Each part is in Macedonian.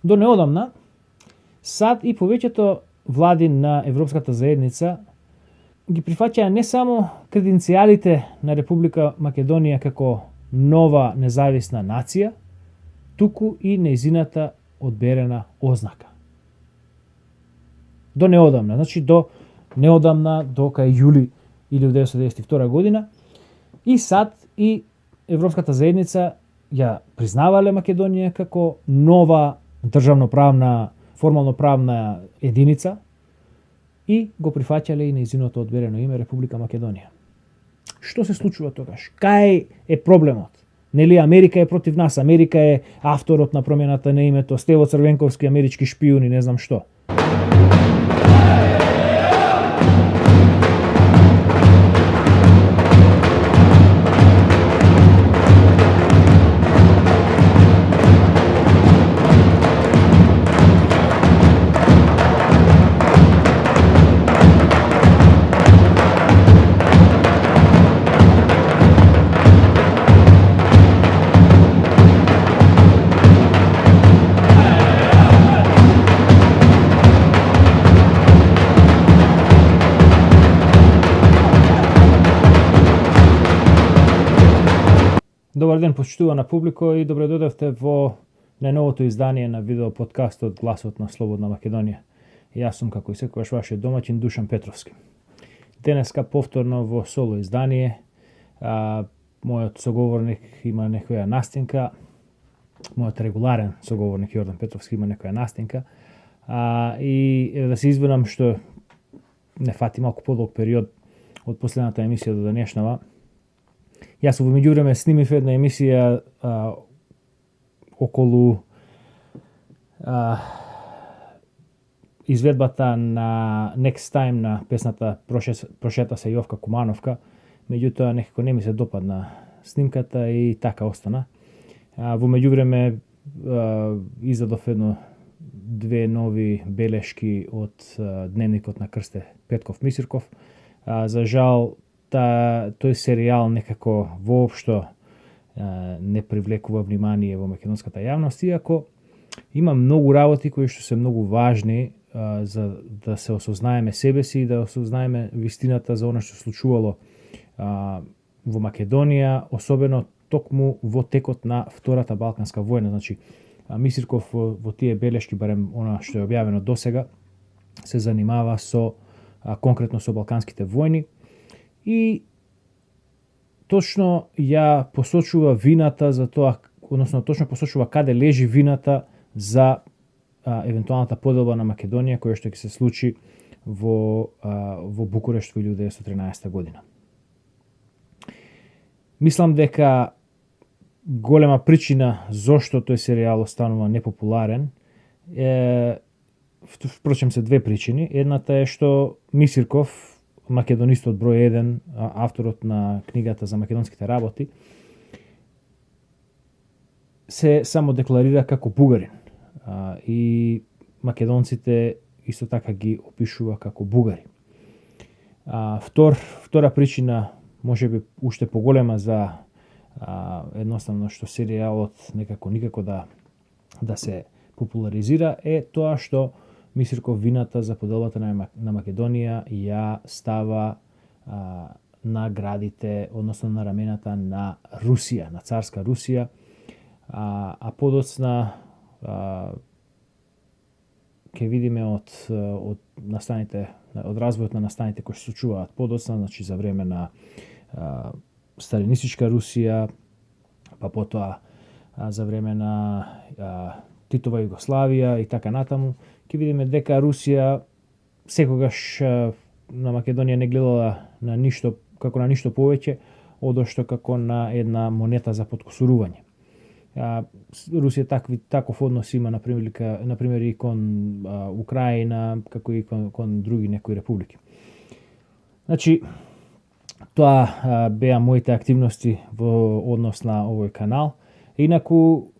До неодамна, САД и повеќето влади на Европската заедница ги прифаќаа не само креденцијалите на Република Македонија како нова независна нација, туку и нејзината одберена ознака. До неодамна, значи до неодамна, до кај јули 1992 година, и САД и Европската заедница ја признавале Македонија како нова државноправна, формално-правна единица и го прифаќале и нејзиното одберено име Република Македонија. Што се случува тогаш? Кај е проблемот? Нели Америка е против нас, Америка е авторот на промената на името, Стево Црвенковски, амерички шпион и не знам што. Добар ден, почитувана публико, и добре дојдовте во најновото издание на видео подкастот Гласот на Слободна Македонија. Јас сум, како и секогаш, вашиот домаќин Душан Петровски. Денеска повторно во соло издание. Мојот соговорник има некоја настинка, мојот регуларен соговорник Јордан Петровски има некоја настинка. И да се извинам што не фати малку подолг период од последната емисија до денешнава. Јас во меѓувреме снимив една емисија околу изведбата на Next Time на песната Прошета се Јовка Кумановка, меѓутоа некако не ми се допадна снимката и така остана. Во меѓувреме издадов две нови белешки од дневникот на Крсте Петков Мисирков. За жал, тој серијал некако воопшто не привлекува внимание во македонската јавност, иако има многу работи кои што се многу важни за да се осознаеме себе си и да осознаеме вистината за она што случувало во Македонија, особено токму во текот на Втората Балканска војна. Значи, Мисирков во тие белешки, барем она што е објавено досега, се занимава со конкретно со Балканските војни и точно ја посочува вината за тоа, односно точно посочува каде лежи вината за евентуалната поделба на Македонија која што ќе се случи во Букурешт во 1913 година. Мислам дека голема причина зошто тој серијал останува непопуларен впрочем се две причини. Едната е што Мисирков, македонистот број 1, авторот на книгата за македонските работи, се само декларира како бугарин. И македонците исто така ги опишува како бугари. Втора причина, можеби уште поголема за едноставно што серијалот никако да се популаризира, е тоа што Мисирков вината за поделбата на Македонија ја става на градите, односно на рамената на Русија, на царска Русија, а подоцна ќе видиме од настаните, од развојот на настаните кои се случуваат подоцна, значи за време на сталинистичка Русија, па потоа за време на Титова Југославија и така натаму, ќе видиме дека Русија секогаш на Македонија не гледала на ништо како на ништо повеќе одошто како на една монета за подкусурување. Русија таков однос има например и кон Украина, како и кон други некои републики. Значи, тоа беа моите активности во однос на овој канал. Инаку,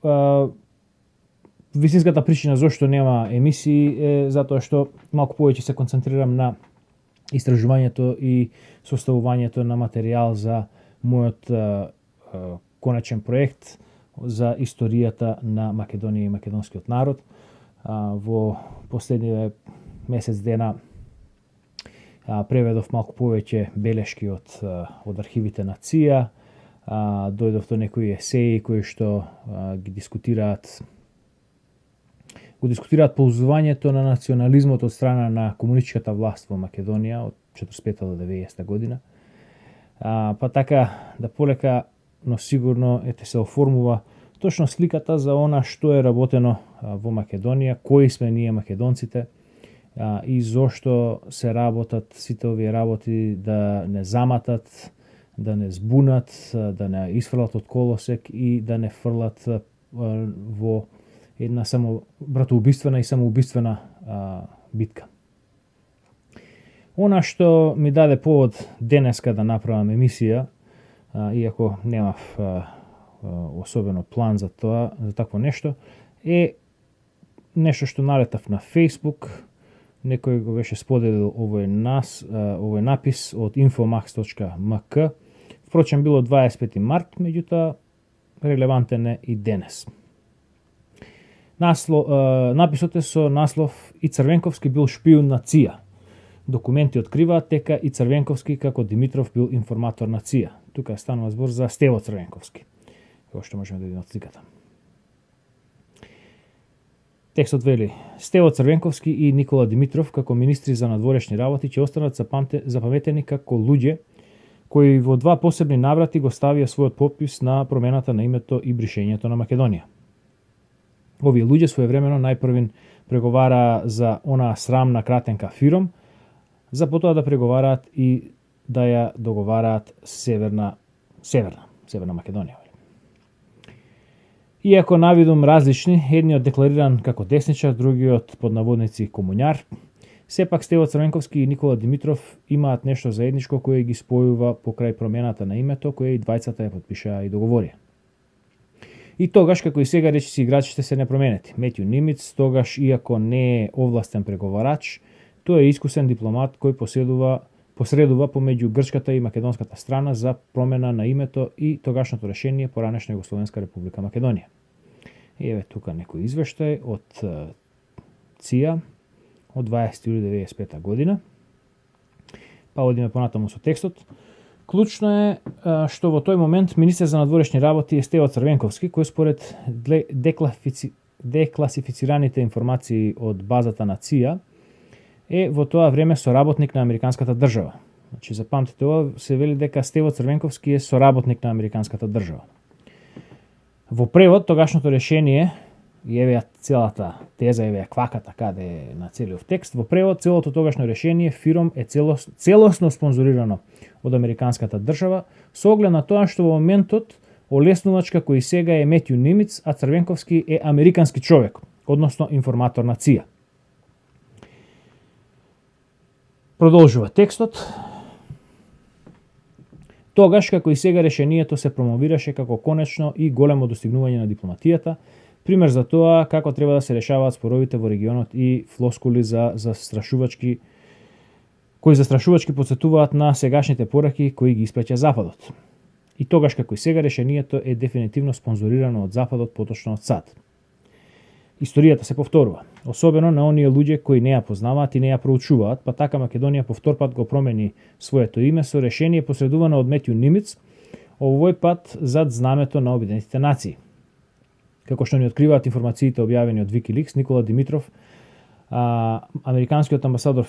вистинската причина зошто нема емисии е затоа што малку повеќе се концентрирам на истражувањето и составувањето на материјал за мојот конечен проект, за историјата на Македонија и македонскиот народ. Во последниве месец дена преведов малку повеќе белешки од архивите на ЦИА, дојдов до некои есеи кои што го дискутираат ползувањето на национализмот од страна на комунистичката власт во Македонија од 45 до 90 година. Па така да полека, но сигурно се оформува точно сликата за она што е работено во Македонија, кои сме ние македонците и зошто се работат сите овие работи да не заматат, да не збунат, да не исфрлат од колосек и да не фрлат во една само братоубиствена и самоубиствена битка. Она што ми даде повод денеска да направам емисија, иако немав особено план за тоа, за такво нешто, е нешто што налетав на Facebook. Некој го беше споделил овој напис од infomax.mk. Впрочем, било 25 март, меѓутоа релевантен е и денес. Написот е со наслов "И Црвенковски бил шпион на ЦИА". Документи откриваат дека и Црвенковски како Димитров бил информатор на ЦИА. Тука станува збор за Стево Црвенковски, како што можеме да видиме од сликата. Текстот вели: Стево Црвенковски и Никола Димитров како министри за надворешни работи ќе останат запаметени како луѓе кои во два посебни наврати го ставија својот подпис на промената на името и бришењето на Македонија. Овие луѓе своевремено најпрвин преговара за онаа срамна кратенка ФИРОМ, за потоа да преговараат и да ја договараат Северна Македонија. Иако навидум различни, едниот деклариран како десничар, другиот под наводници комуњар, сепак Стево Црвенковски и Никола Димитров имаат нешто заедничко кое ги спојува покрај промената на името, кое и двајцата ја подпишаа и договорија. И тогаш, како и сега, речиси играчите се непроменети. Метју Нимиц, тогаш, иако не е овластен преговарач, тој е искусен дипломат кој посредува помеѓу грчката и македонската страна за промена на името и тогашното решение поранешна Југословенска република Македонија. И еве тука некој извештај од ЦИА од 20 јули 1995 година. Па одиме понатаму со текстот. Клучно е што во тој момент министер за надворешни работи е Стево Црвенковски, кој според декласифицираните информации од базата на ЦИА е во тоа време соработник на американската држава. Значи, запамтите ова, се вели дека Стево Црвенковски е соработник на американската држава. Во превод, тогашното решение, и еве целата теза, еве кваката каде е на целиот текст, во превод, целото тогашно решение ФИРОМ е целосно спонзорирано од американската држава, со оглед на тоа што во моментот олеснувачка кој сега е Метју Нимиц, а Црвенковски е американски човек, односно информатор на ЦИА. Продолжува текстот. Тогаш, како и сега, решението се промовираше како конечно и големо достигнување на дипломатијата, пример за тоа како треба да се решаваат споровите во регионот и флоскули кои застрашувачки подсетуваат на сегашните пораки кои ги испраќа Западот. И тогаш, како и сега, решението е дефинитивно спонзорирано од Западот, поточно од САД. Историјата се повторува, особено на оние луѓе кои не ја познаваат и не ја проучуваат, па така Македонија повторпат го промени своето име со решение посредувано од Метју Нимиц, овој пат зад знамето на Обединетите нации. Како што ни откриваат информациите објавени од Wikileaks, Никола Димитров, американскиот амбасадор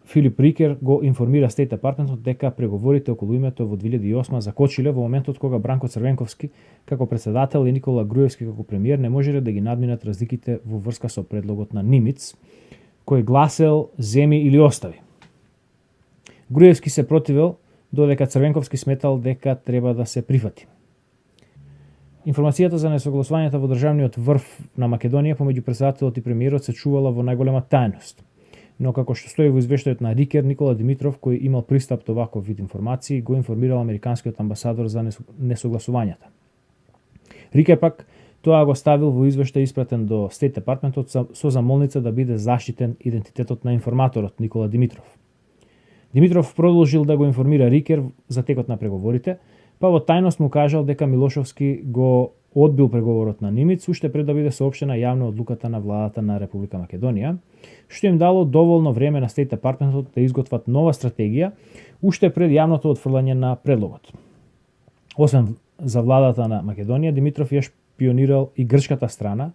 Филип Рикер го информира Стейт Департментот дека преговорите околу името во 2008 закочиле во моментот кога Бранко Црвенковски како председател и Никола Груевски како премиер не можеле да ги надминат разликите во врска со предлогот на Нимиц, кој гласел "земи или остави". Груевски се противел, додека Црвенковски сметал дека треба да се прифати. Информацијата за несогласувањата во државниот врв на Македонија помеѓу председателот и премиерот се чувала во најголема тајност. Но како што стои во извештајот на Рикер, Никола Димитров, кој имал пристап до ваков вид информации, го информирал американскиот амбасадор за несогласувањата. Рикер пак тоа го ставил во извештај испратен до Стейт Департментот со замолница да биде заштитен идентитетот на информаторот Никола Димитров. Димитров продолжил да го информира Рикер за текот на преговорите, па во тајност му кажал дека Милошовски го одбил преговорот на Нимиц уште пред да биде соопштена јавно одлуката на владата на Република Македонија, што им дало доволно време на State Departmentот да изготват нова стратегија уште пред јавното отфрлање на предлогот. Освен за владата на Македонија, Димитров ја шпионирал и грчката страна.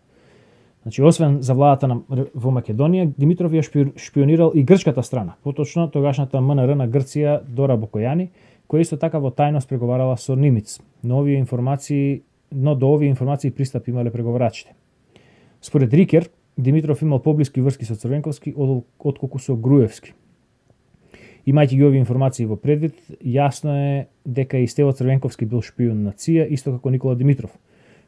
Значи, освен за владата во Македонија, Димитров ја шпионирал и грчката страна, поточно тогашната МНР на Грција Дора Бокојани, која исто така во тајност преговарала со Нимиц, но до овие информации пристап имале преговарачите. Според Рикер, Димитров имал поблиски врски со Црвенковски отколку со Груевски. Имајќи ги овие информации во предвид, јасно е дека и Стево Црвенковски бил шпион на ЦИА, исто како Никола Димитров,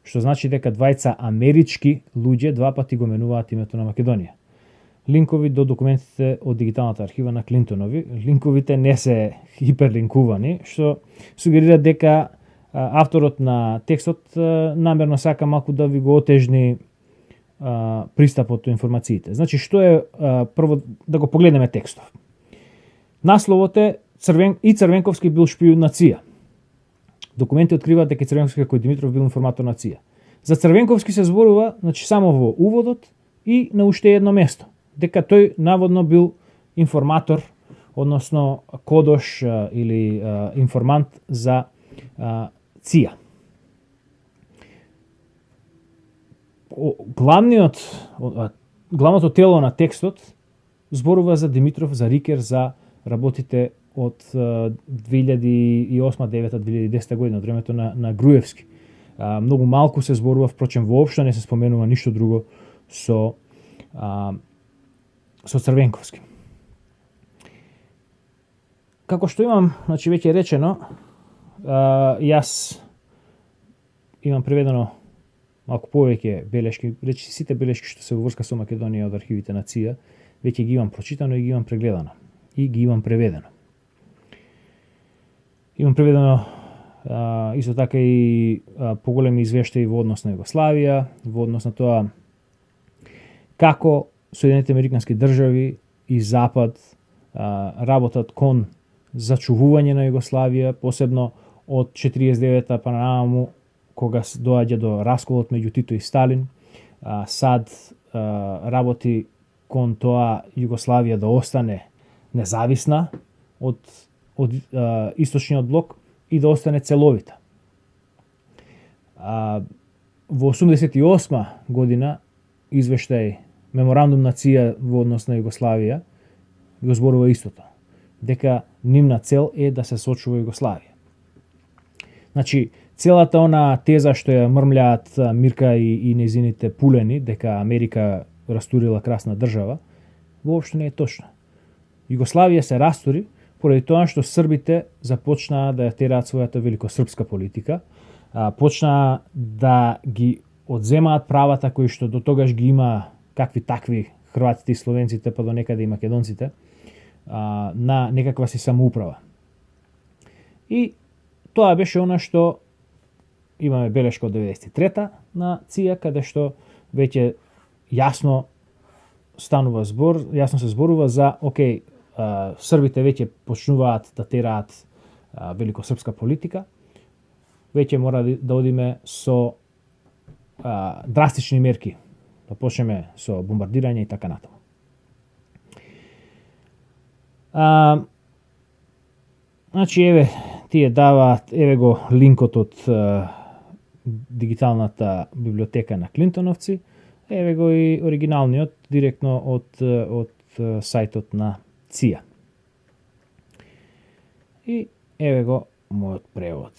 што значи дека двајца амерички луѓе два пати го менуваат името на Македонија. Линкови до документите од дигиталната архива на Клинтонови. Линковите не се хиперлинкувани, што сугерира дека авторот на текстот намерно сака малку да ви го отежни пристапот до информациите. Значи, што е, прво да го погледнеме текстов. Насловот е и Црвенковски бил шпион на ЦИА. Документи откриваат дека Црвенковски како Димитров бил информатор на ЦИА. За Црвенковски се зборува, значи, само во уводот и на уште едно место, дека тој наводно бил информатор, односно кодош или информант за ЦИА. Главното тело на текстот зборува за Димитров, за Рикер, за работите од 2008-2009-2010 година, од времето на Груевски. Многу малку се зборува, впрочем, воопшто не се споменува ништо друго со Црвенковски. Како што имам, значи, веќе речено, јас имам преведено малку повеќе белешки, речи сите белешки што се во врска со Македонија од архивите на ЦИА, веќе ги имам прочитано и ги имам прегледано. И ги имам преведено. Имам преведено исто така и поголеми извештаи во однос на Југославија, во однос на тоа како Соединетите Американски држави и Запад работат кон зачувување на Југославија, посебно од 49-та па нааму, кога доаѓа до расколот меѓу Тито и Сталин. САД работи кон тоа Југославија да остане независна од источниот блок и да остане целовита. Во 88 година извештај меморандум на ЦИА во однос на Југославија го зборува истото, дека нивна цел е да се сочува Југославија. Значи, целата она теза што ја мрмлjaат Мирка и незините пулени, дека Америка растурила красна држава, воопшто не е точно. Југославија се растури поради тоа што србите започнаа да ја тераат својата великосрпска политика, почнаа да ги одземаат правата кои што до тогаш ги има какви такви хрватите и словенците, па до некаде и македонците, на некаква си самоуправа. И тоа беше она што имаме белешка од 93-та на ЦИА, каде што веќе јасно се зборува за, србите веќе почнуваат да тераат великосрпска политика, веќе мора да одиме со драстични мерки, да почнеме со бомбардирање и така натаму. Значи, еве го линкот од дигиталната библиотека на Клинтоновци, еве го и оригиналниот, директно од сајтот на ЦИА. И еве го мојот превод.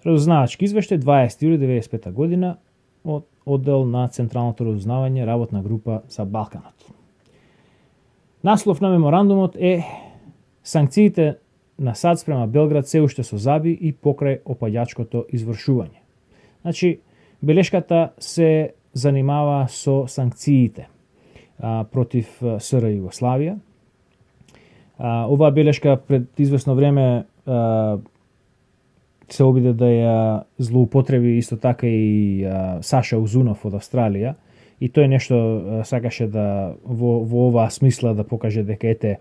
Разузнавачки извештај 20 јули 1995 година од оддел на Централното разузнавање, работна група за Балканот. Наслов на меморандумот е санкциите на САД спрема Белград се уште со заби и покрај опаѓачкото извршување. Значи, белешката се занимава со санкциите против СР Југославија. Оваа белешка пред известно време се обиде да ја злоупотреби исто така и Саша Узунов од Австралија, и тој нешто сакаше да во оваа смисла да покаже дека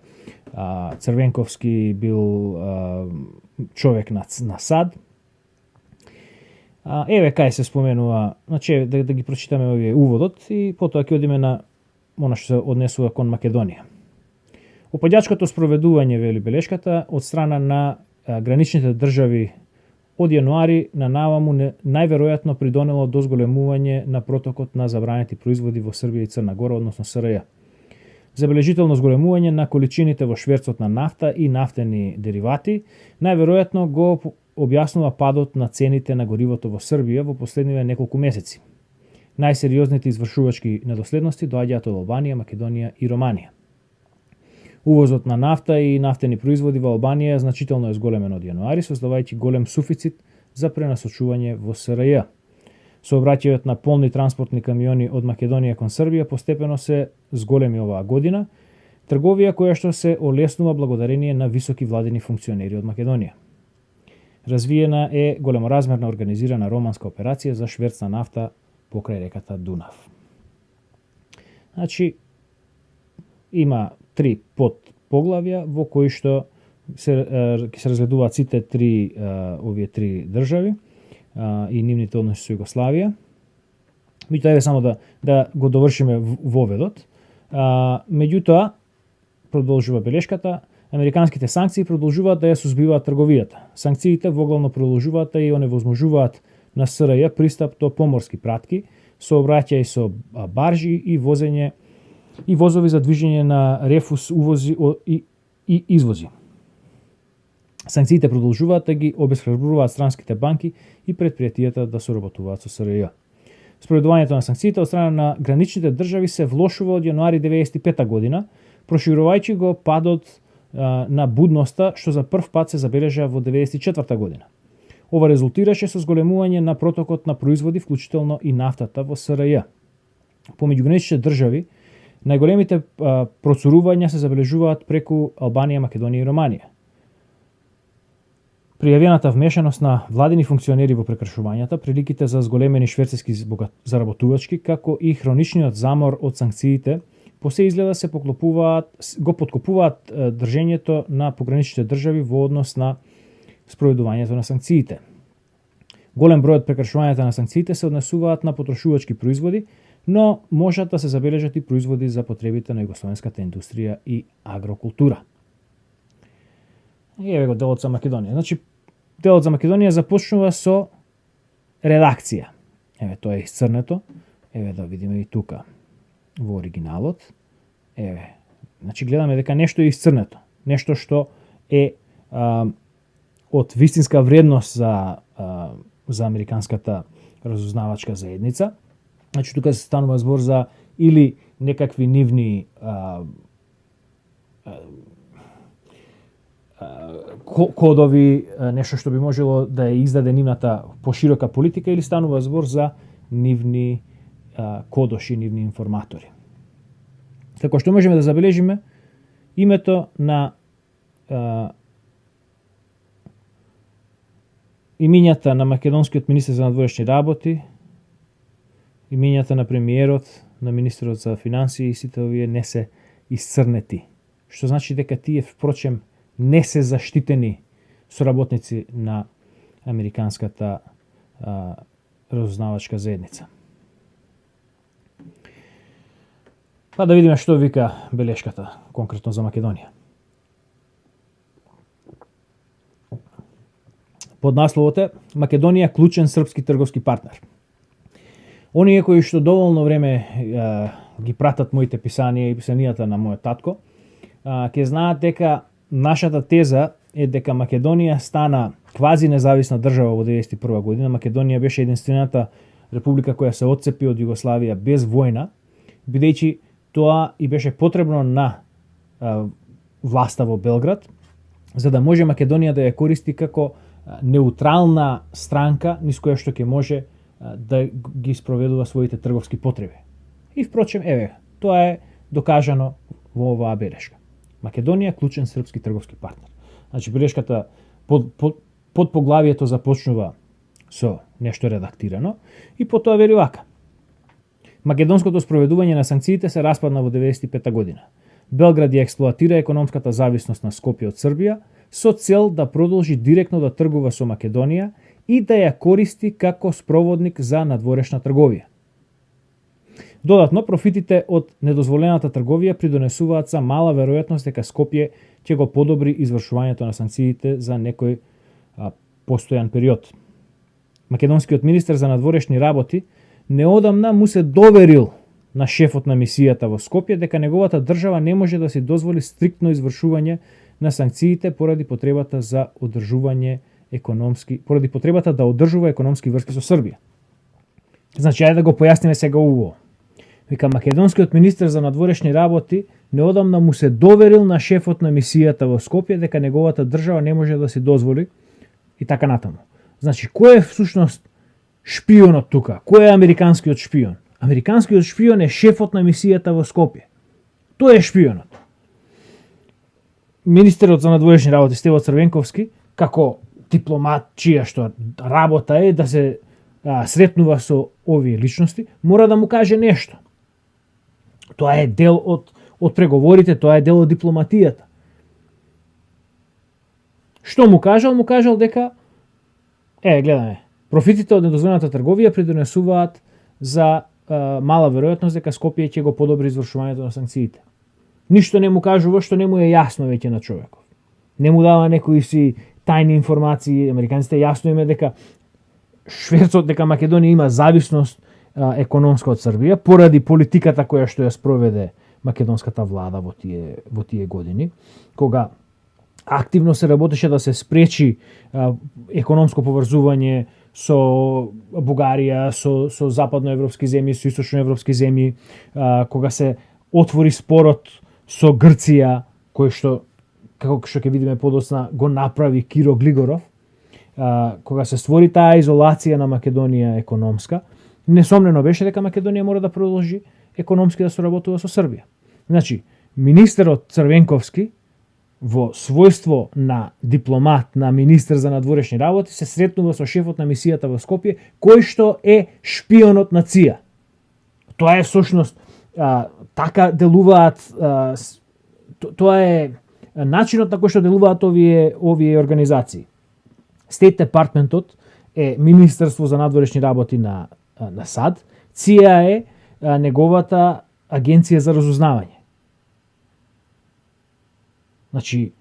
Црвенковски бил човек на САД, Еве кај се споменува, значи да ги прочитаме овие уводот и потоа ќе одиме на она што се однесува кон Македонија. Опаѓачкото спроведување, вели белешката, од страна на граничните држави од јануари на наваму најверојатно придонело до зголемување на протокот на забранети производи во Србија и Црна Гора, односно СРЈ. Забележително зголемување на количините во шверцот на нафта и нафтени деривати најверојатно го објаснува падот на цените на горивото во Србија во последниве неколку месеци. Најсериозните извршувачки недоследности доаѓаат од Албанија, Македонија и Романија. Увозот на нафта и нафтени производи во Албанија значително е зголемен од јануари, создавајќи голем суфицит за пренасочување во СРЈ. Сообраќајот на полни транспортни камиони од Македонија кон Србија постепено се зголеми оваа година, трговија која што се олеснува благодарение на високи владини функционери од Македонија. Развиена е големоразмерна организирана романска операција за шверц на нафта покрај реката Дунав. Значи, има 3 подпоглавја во кои што ќе се разгледуваат сите овие три држави и нивните односи со Југославија. Меѓутоа, еве само да го довршиме воведот. Меѓутоа, продолжува белешката, американските санкции продолжуваат да ја сузбиваат трговијата. Санкциите воглавно продолжуваат да ја оневозможуваат на СРЈ пристап до поморски пратки, сообраќај со баржи и возење и возови за движење на рефус, увози и извози. Санкциите продолжуваат да ги обесхрабруваат странските банки и предпријатијата да соработуваат со СРЈ. Спроведувањето на санкциите од страна на граничните држави се влошува од јануари 1995 година, проширувајќи го падот на будноста што за прв пат се забележа во 1994 година. Ова резултираше со зголемување на протокот на производи, вклучително и нафтата во СРЈ. По меѓуграничните држави, најголемите процурувања се забележуваат преку Албанија, Македонија и Романија. Пријавената вмешаност на владини функционери во прекршувањата, приликите за зголемени шверцерски заработувачки, како и хроничниот замор од санкциите, по се изгледа се го подкопуваат држењето на пограничните држави во однос на спроведувањето на санкциите. Голем број од прекршувањата на санкциите се однесуваат на потрошувачки производи, но можат да се забележат и производи за потребите на југословенската индустрија и агрокултура. И еве го делот за Македонија. Значи, делот за Македонија започнува со редакција. Еве, тоа е исцрнето. Еве да видиме и тука во оригиналот. Еве, значи гледаме дека нешто е исцрнето. Нешто што е од вистинска вредност за американската разузнавачка заедница. Значи, тука се станува збор за или некакви нивни кодови, нешто што би можело да ја издаде нивната поширока политика, или станува збор за нивни кодоши, нивни информатори. Како што можеме да забележиме, името на имињата на македонскиот министер за надворешни работи, имињата на премиерот, на министерот за финансии и сите овие не се исцрнети. Што значи дека тие, впрочем, не се заштитени соработници на американската разузнавачка заедница. Па да видиме што вика белешката конкретно за Македонија. Под насловот е Македонија клучен српски трговски партнер. Оние кои што доволно време ги пратат моите писанија и писанијата на мојот татко, ќе знаат дека нашата теза е дека Македонија стана квази независна држава во 1991 година. Македонија беше единствената република која се отцепи од Југославија без војна, бидејќи тоа и беше потребно на власта во Белград, за да може Македонија да ја користи како неутрална странка низ која што ќе може да ги спроведува своите трговски потреби. И впрочем, еве, тоа е докажано во оваа белешка. Македонија клучен српски трговски партнер. Значи, белешката под поглавието започнува со нешто редактирано и потоа вели вака. Македонското спроведување на санкциите се распадна во 1995 година. Белград ја експлоатира економската зависност на Скопје од Србија со цел да продолжи директно да тргува со Македонија и да ја користи како спроводник за надворешна трговија. Додатно, профитите од недозволената трговија придонесуваат за мала веројатност дека Скопје ќе го подобри извршувањето на санкциите за некој постојан период. Македонскиот министер за надворешни работи неодамна му се доверил на шефот на мисијата во Скопје дека неговата држава не може да си дозволи стриктно извршување на санкциите поради потребата да одржува економски врски со Србија. Значи, ајде да го појасниме сега убаво. Вика, македонскиот министер за надворешни работи неодамна му се доверил на шефот на мисијата во Скопје дека неговата држава не може да си дозволи и така натаму. Значи, кој е всушност шпионот тука? Кој е американскиот шпион? Американскиот шпион е шефот на мисијата во Скопје. Тој е шпионот. Министерот за надворешни работи Стево Црвенковски, како дипломат чија што работа е да се сретнува со овие личности, мора да му каже нешто. Тоа е дел од преговорите, тоа е дел од дипломатијата. Што му кажал? Му кажал дека гледаме, профитите од недозволената трговија придонесуваат за мала веројатност дека Скопје ќе го подобри извршувањето на санкциите. Ништо не му кажува што не му е јасно веќе на човеков. Не му дава некои си тајни информации. Американците јасно им е дека шверцот, дека Македонија има зависност економска од Србија поради политиката која што ја спроведе македонската влада во тие години, кога активно се работеше да се спречи економско поврзување со Бугарија, со западноевропски земји, со источноевропски земји, кога се отвори спорот со Грција, кој што, како што ќе видиме подоцна, го направи Киро Глигоров, кога се створи таа изолација на Македонија економска, несомнено беше дека Македонија мора да продолжи економски да соработува со Србија. Значи, министерот Црвенковски во својство на дипломат, на министер за надворешни работи, се сретнува со шефот на мисијата во Скопје, кој што е шпионот на ЦИА. Тоа е всушност така делуваат, тоа е начинот на кој што делуваат овие организации. State Departmentот е Министерство за надворешни работи на САД, ЦИА е неговата агенција за разузнавање. Значи,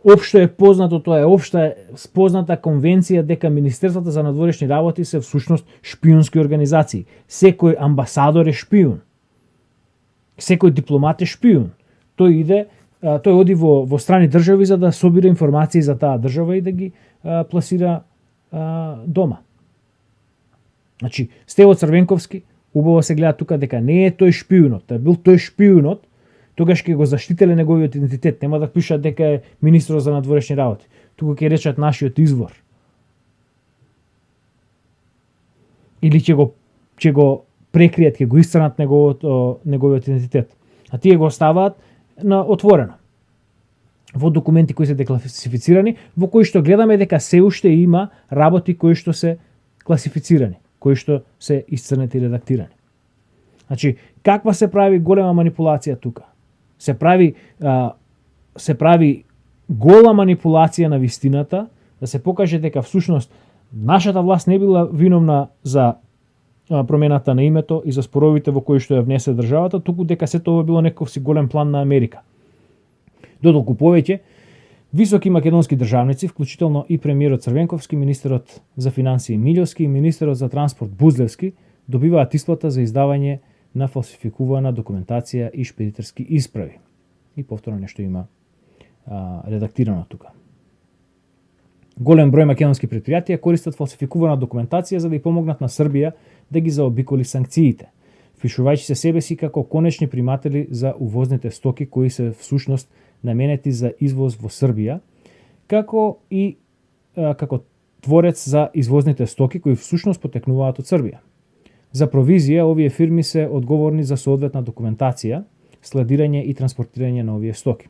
општо е познато, тоа е општа позната конвенција дека Министерството за надворешни работи се всушност шпионски организации. Секој амбасадор е шпион. Секој дипломат е шпион. Тој оди во страни држави за да собира информации за таа држава и да ги пласира дома. Значи, Стево Црвенковски убаво се гледа тука дека не е тој шпионот, бил тој шпионот, тогаш ќе го заштителе неговиот идентитет. Нема да пишат дека е министер за надворешни работи. Тука ќе речат нашиот извор. Или ќе го прекријат, ќе го истранат неговиот идентитет. А тие го оставаат на отворено. Во документи кои се декласифицирани, во кои што гледаме дека се уште има работи кои што се класифицирани, кои што се исцрнети и редактирани. Значи, каква се прави голема манипулација тука? Се прави гола манипулација на вистината, да се покаже дека всушност нашата власт не била виновна за промената на името и за споровите во кои што ја внесе државата, туку дека сето ова било некој си голем план на Америка. Додолку повеќе, високи македонски државници, вклучително и премиерот Црвенковски, министерот за финансии Милјовски и министерот за транспорт Бузлевски, добиваат исплата за издавање на фалсификувана документација и шпедитерски исправи. И повторно нешто има редактирано тука. Голем број македонски предпријатија користат фалсификувана документација за да ја помогнат на Србија да ги заобиколи санкциите, впишувајќи се себе си како конечни приматели за увозните стоки кои се всушност наменети за извоз во Србија, како и како творец за извозните стоки кои всушност потекнуваат од Србија. За провизија, овие фирми се одговорни за соодветна документација, складирање и транспортирање на овие стоки.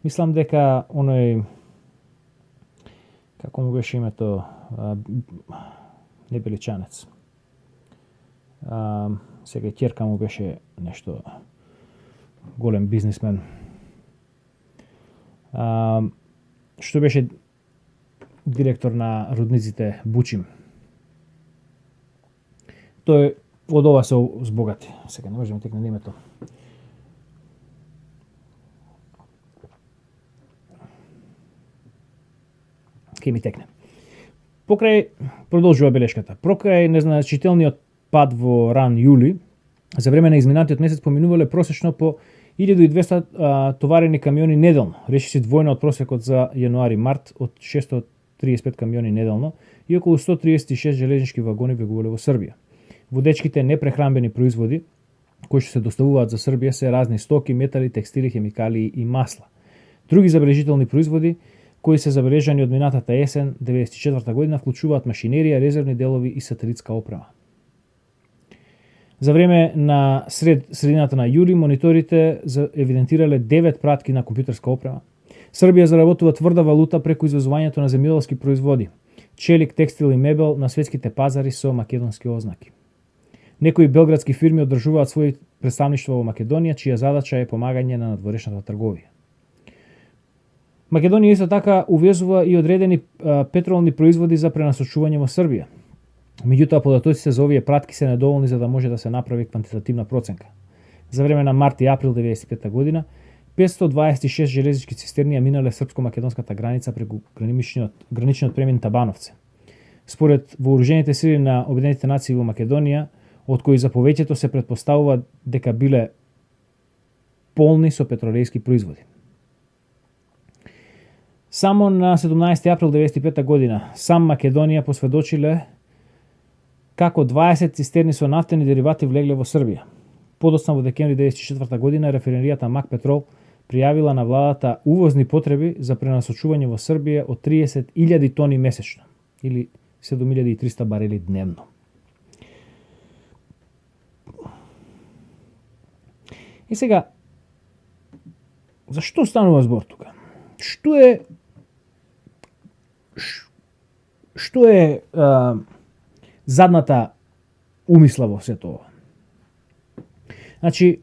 Мислам дека оној, како му беше името, не Беличанец. Сега ќерка му беше нешто голем бизнисмен. Што беше директор на рудниците Бучим. Тој од ова се збогати. Сега не можеме текне името. Ке ми текне. Продолжува белешката. Покрај незначителниот пад во ран јули, за време на изминатиот месец поминувале просечно по 1200 товарени камиони неделно, речиси двојно од просекот за јануари-март од 635 камиони неделно и околу 136 железнички вагони влегувале во Србија. Водечките непрехранбени производи кои што се доставуваат за Србија се разни стоки, метали, текстили, хемикалии и масла. Други забележителни производи кои се забележани од минатата есен 1994 година вклучуваат машинерија, резервни делови и сателитска опрема. За време на средината на јули мониторите евидентирале 9 пратки на компјутерска опрема. Србија заработува тврда валута преку извозувањето на земјоделски производи, челик, текстил и мебел на светските пазари со македонски ознаки. Некои белградски фирми одржуваат своји представништва во Македонија, чија задача е помагање на надворешната трговија. Македонија исто така увезува и одредени петролни производи за пренасочување во Србија. Меѓутоа, податоците за овие пратки се недоволни за да може да се направи квантитативна проценка. За време на март и април 1995 година, 526 железнички цистерни ја минале српско-македонската граница преку граничниот премин Табановце. Според вооружените сили на Обединетите нации во Македонија, од кои за повеќето се претпоставува дека биле полни со петролејски производи. Само на 17 април 1995 година сам Македонија посведочиле како 20 цистерни со нафтени деривати влегле во Србија. Подоцна во декември 1994 година рефинеријата Мак Петрол пријавила на владата увозни потреби за пренасочување во Србија од 30.000 тони месечно или 7.300 барели дневно. И сега, за што станува збор тука? Што е задната умисла во сето ова? Значи,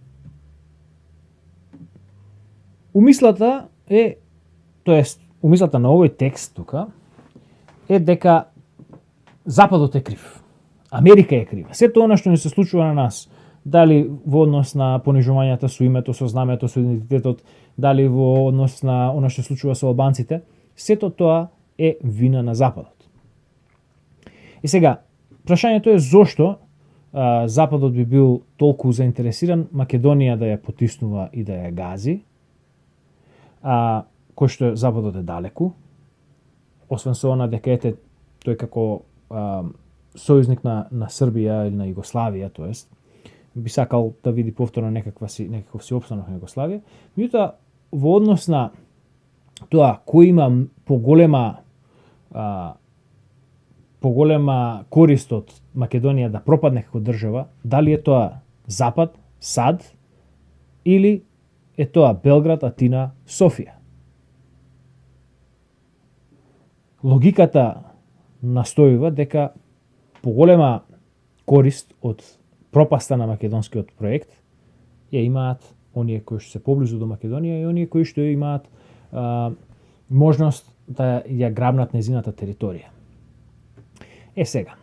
умислата е, тоест, умислата на овој текст тука е дека Западот е крив. Америка е крива. Сето она што ни се случува на нас, дали во однос на понижувањата со името, со знамето, со идентитетот, дали во однос на она што се случува со албанците, сето тоа е вина на Западот. И сега, прашањето е зошто Западот би бил толку заинтересиран Македонија да ја потиснува и да ја гази, кој што Западот е далеку, освен со она дека ете тој како сојузник на Србија или на Југославија, тоест, би сакал да види повторно некаков си опстанок на Југославија. Меѓутоа, во однос на тоа кој има поголема корист од Македонија да пропадне како држава, дали е тоа Запад, САД, или е тоа Белград, Атина, Софија. Логиката настојува дека поголема корист од пропаста на македонскиот проект ја имаат оние кои што се поблизу до Македонија и оние кои што имаат можност да ја грабнат незината територија. Сега.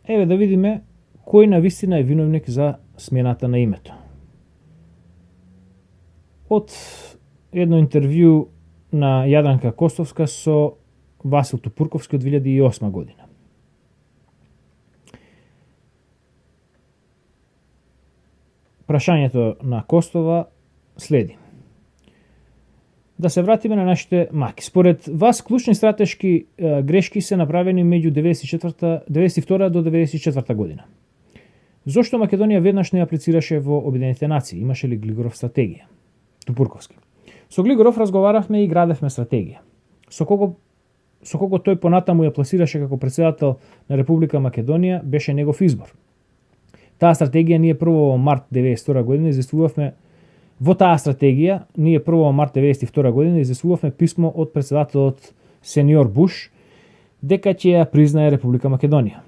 Еве да видиме кој навистина е виновник за смената на името. Од едно интервју на Јадранка Костовска со Васил Тупурковски од 2008 година. Прашањето на Костова следи. Да се вратиме на нашите маки. Според вас, клучни стратешки грешки се направени меѓу 92 до 94 година. Зошто Македонија веднаш не аплицираше во Обединетите нации? Имаше ли Глигоров стратегија? Тупурковски. Со Глигоров разговаравме и градевме стратегија. Со кого тој понатаму ја пласираше како председател на Република Македонија, беше негов избор. Таа стратегија ние прво во март 1992 година известувавме писмо од председателот сениор Буш дека ќе ја признае Република Македонија.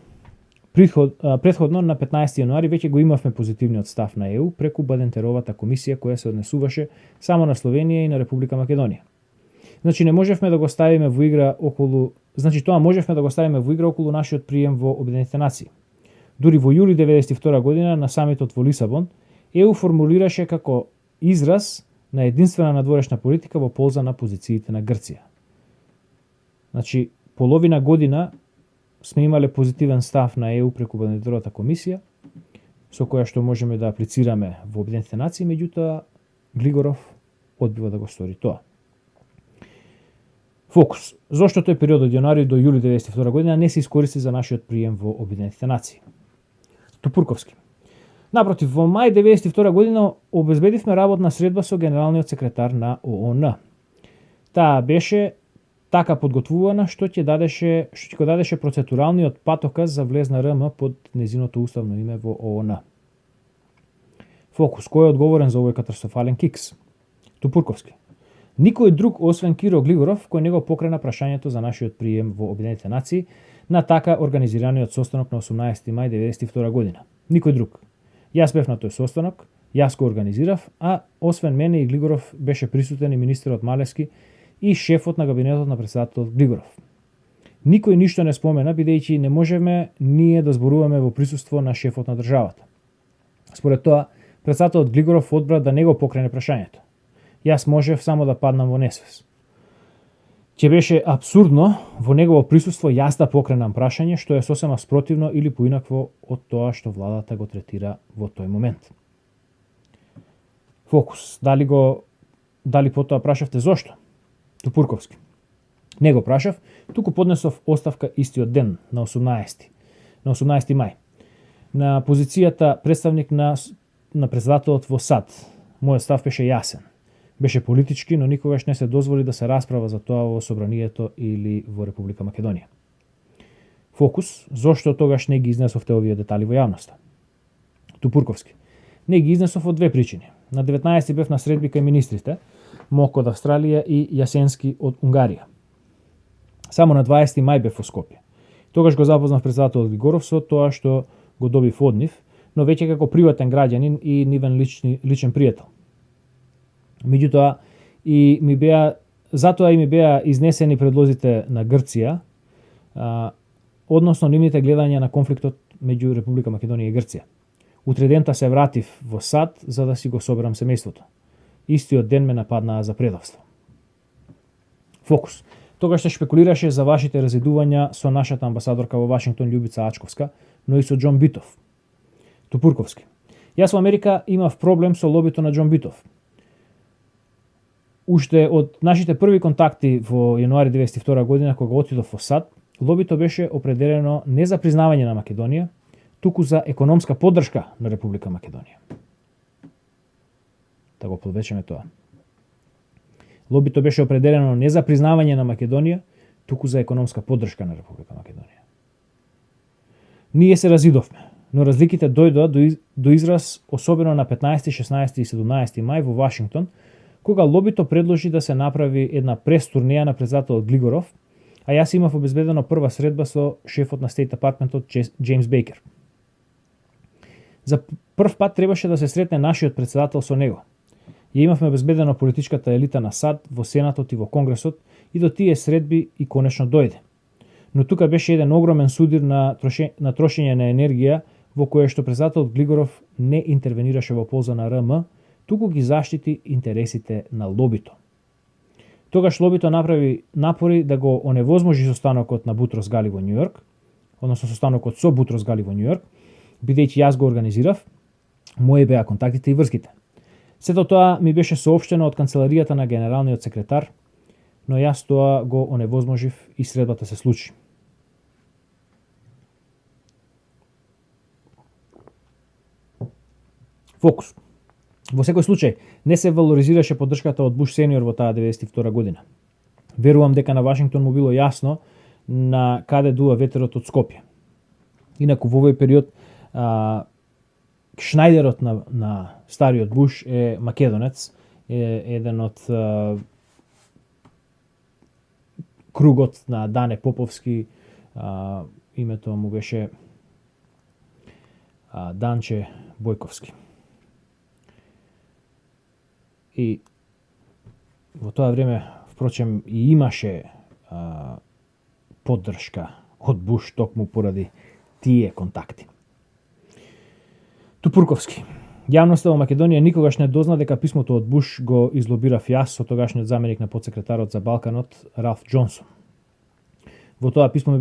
Претходно на 15 јануари веќе го имавме позитивниот став на ЕУ преку Бадентеровата комисија која се однесуваше само на Словенија и на Република Македонија. Значи не можевме да го ставиме во игра тоа можевме да го ставиме во игра околу нашиот прием во Обединетите нации. Дури во јули 92 година на самитот во Лисабон, ЕУ формулираше како израз на единствена надворешна политика во полза на позициите на Грција. Значи, половина година сме имале позитивен став на ЕУ преку Бадентеровата комисија, со која што можеме да аплицираме во Обединетите нации, меѓутоа Глигоров одбива да го стори тоа. Фокус. Зошто тој период од јануари до јули 92 година не се искористи за нашиот прием во Обединетите нации? Тупурковски. Напротив, во мај 92 година обезбедивме работна средба со генералниот секретар на ООН. Таа беше така подготвувана што ќе дадеше процедуралниот патоказ за влез на РМ под незиното уставно име во ООН. Фокус. Кој е одговорен за овој катастрофален кикс? Тупурковски. Никој друг освен Киро Глигоров кој не го покрена прашањето за нашиот прием во Обединетите нации на така организираниот состанок на 18 мај 92 година. Никој друг. Јас бев на тој состанок, јас го организирав, а освен мене и Глигоров беше присутен и министерот Малевски и шефот на кабинетот на председателот Глигоров. Никој ништо не спомена, бидејќи не можеме ние да зборуваме во присуство на шефот на државата. Според тоа, председателот Глигоров одбра да не го покрене прашањето. Јас можев само да паднам во несвес. Ќе беше абсурдно во негово присуство јас да покренам прашање што е сосема спротивно или поинакво од тоа што владата го третира во тој момент. Фокус. Дали потоа прашавте зошто? Тупурковски. Не го прашав, туку поднесов оставка истиот ден, на 18 мај. На позицијата представник на председателот во САД. Мојот став беше јасен. Беше политички, но никогаш не се дозволи да се расправа за тоа во Собранието или во Република Македонија. Фокус. Зошто тогаш не ги изнесовте овие детали во јавноста? Тупурковски. Не ги изнесов од две причини. На 19 бев на средби кај министрите, Мок од Австралија и Јасенски од Унгарија. Само на 20 мај бев во Скопје. Тогаш го запознав председателот Глигоров со тоа што го добив од нив, но веќе како приватен граѓанин и нивен личен пријател. Меѓутоа, затоа и ми беа изнесени предлозите на Грција, односно нивните гледања на конфликтот меѓу Република Македонија и Грција. Утредента се вратив во САД за да си го соберам семејството. Истиот ден ме нападнаа за предавство. Фокус. Тогаш се шпекулираше за вашите разидувања со нашата амбасадорка во Вашингтон Љубица Ачковска, но и со Џон Битов. Тупурковски. Јас во Америка имав проблем со лобито на Џон Битов. Уште од нашите први контакти во јануари 92 година кога отидов во САД, лобито беше определено не за признавање на Македонија, туку за економска поддршка на Република Македонија. Да го подвечеме тоа. Лобито беше определено не за признавање на Македонија, туку за економска поддршка на Република Македонија. Ние се разидовме, но разликите дојдоа до израз особено на 15, 16 и 17 мај во Вашингтон, кога лобито предложи да се направи една прес-турнеја на председателот Глигоров, а јас имав обезбедено прва средба со шефот на Стейт Департментот Џејмс Бейкер. За прв пат требаше да се сретне нашиот председател со него. Ја имавме обезбедено политичката елита на САД во Сенатот и во Конгресот и до тие средби и конечно дојде. Но тука беше еден огромен судир на трошење на енергија во кое што председателот Глигоров не интервенираше во полза на РМ, туку ги заштити интересите на лобито. Тогаш лобито направи напори да го оневозможи состанокот на Бутрос Гали во Њујорк, односно состанокот со Бутрос Гали во Њујорк, бидејќи јас го организирав, мои беа контактите и врските. Сето тоа ми беше соопштено од канцеларијата на генералниот секретар, но јас тоа го оневозможив и средбата се случи. Фокус. Во секој случај, не се валоризираше поддршката од Буш сениор во таа 92 година. Верувам дека на Вашингтон му било јасно на каде дува ветерот од Скопје. Инаку во овој период Шнајдерот на стариот Буш е македонец, е еден од кругот на Дане Поповски, името му беше Данче Бојковски. И во тоа време, впрочем, и имаше поддршка од Буш токму поради тие контакти. Тупурковски. Јавноста во Македонија никогаш не дозна дека писмото од Буш го излобирав јас со тогашниот заменик на подсекретарот за Балканот Ралф Џонсон. Во тоа писмо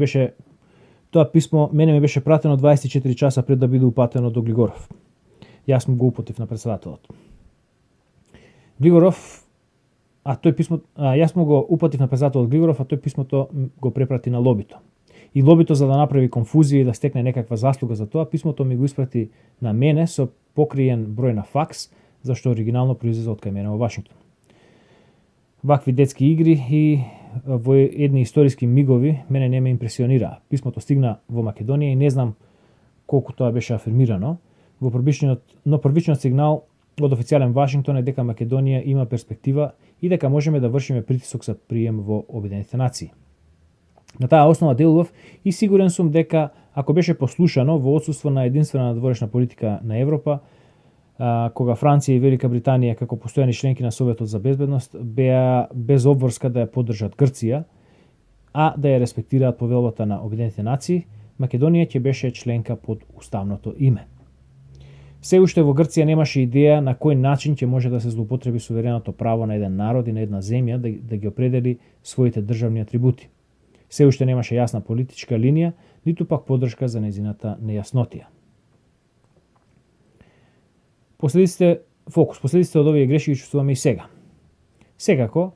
мене ми беше пратено 24 часа пред да биде упатено до Глигоров. Јас му го упатив на претседателот. Јас му го упатив на претседателот Глигоров, а тој писмото го препрати на лобито. И лобито, за да направи конфузија и да стекне некаква заслуга за тоа, писмото ми го испрати на мене со покриен број на факс, зашто оригинално произлезе од кај мене во Вашингтон. Вакви детски игри и во едни историски мигови мене не ме импресионираа. Писмото стигна во Македонија и не знам колку тоа беше афирмирано, но првичниот сигнал од официјален Вашингтон е дека Македонија има перспектива и дека можеме да вршиме притисок за прием во Обединетите нации. На таа основа делував и сигурен сум дека ако беше послушано во отсуство на единствена надворешна политика на Европа, кога Франција и Велика Британија како постојани членки на Советот за безбедност беа без обврска да ја поддржат Грција, а да ја респектираат повелбата на Обединетите нации, Македонија ќе беше членка под уставното име. Се уште во Грција немаше идеја на кој начин ќе може да се злоупотреби сувереното право на еден народ и на една земја да ги определи своите државни атрибути. Се уште немаше јасна политичка линија, ниту пак поддршка за нејзината нејаснотија. Последиците од овие грешки ги чувствуваме и сега. Секако,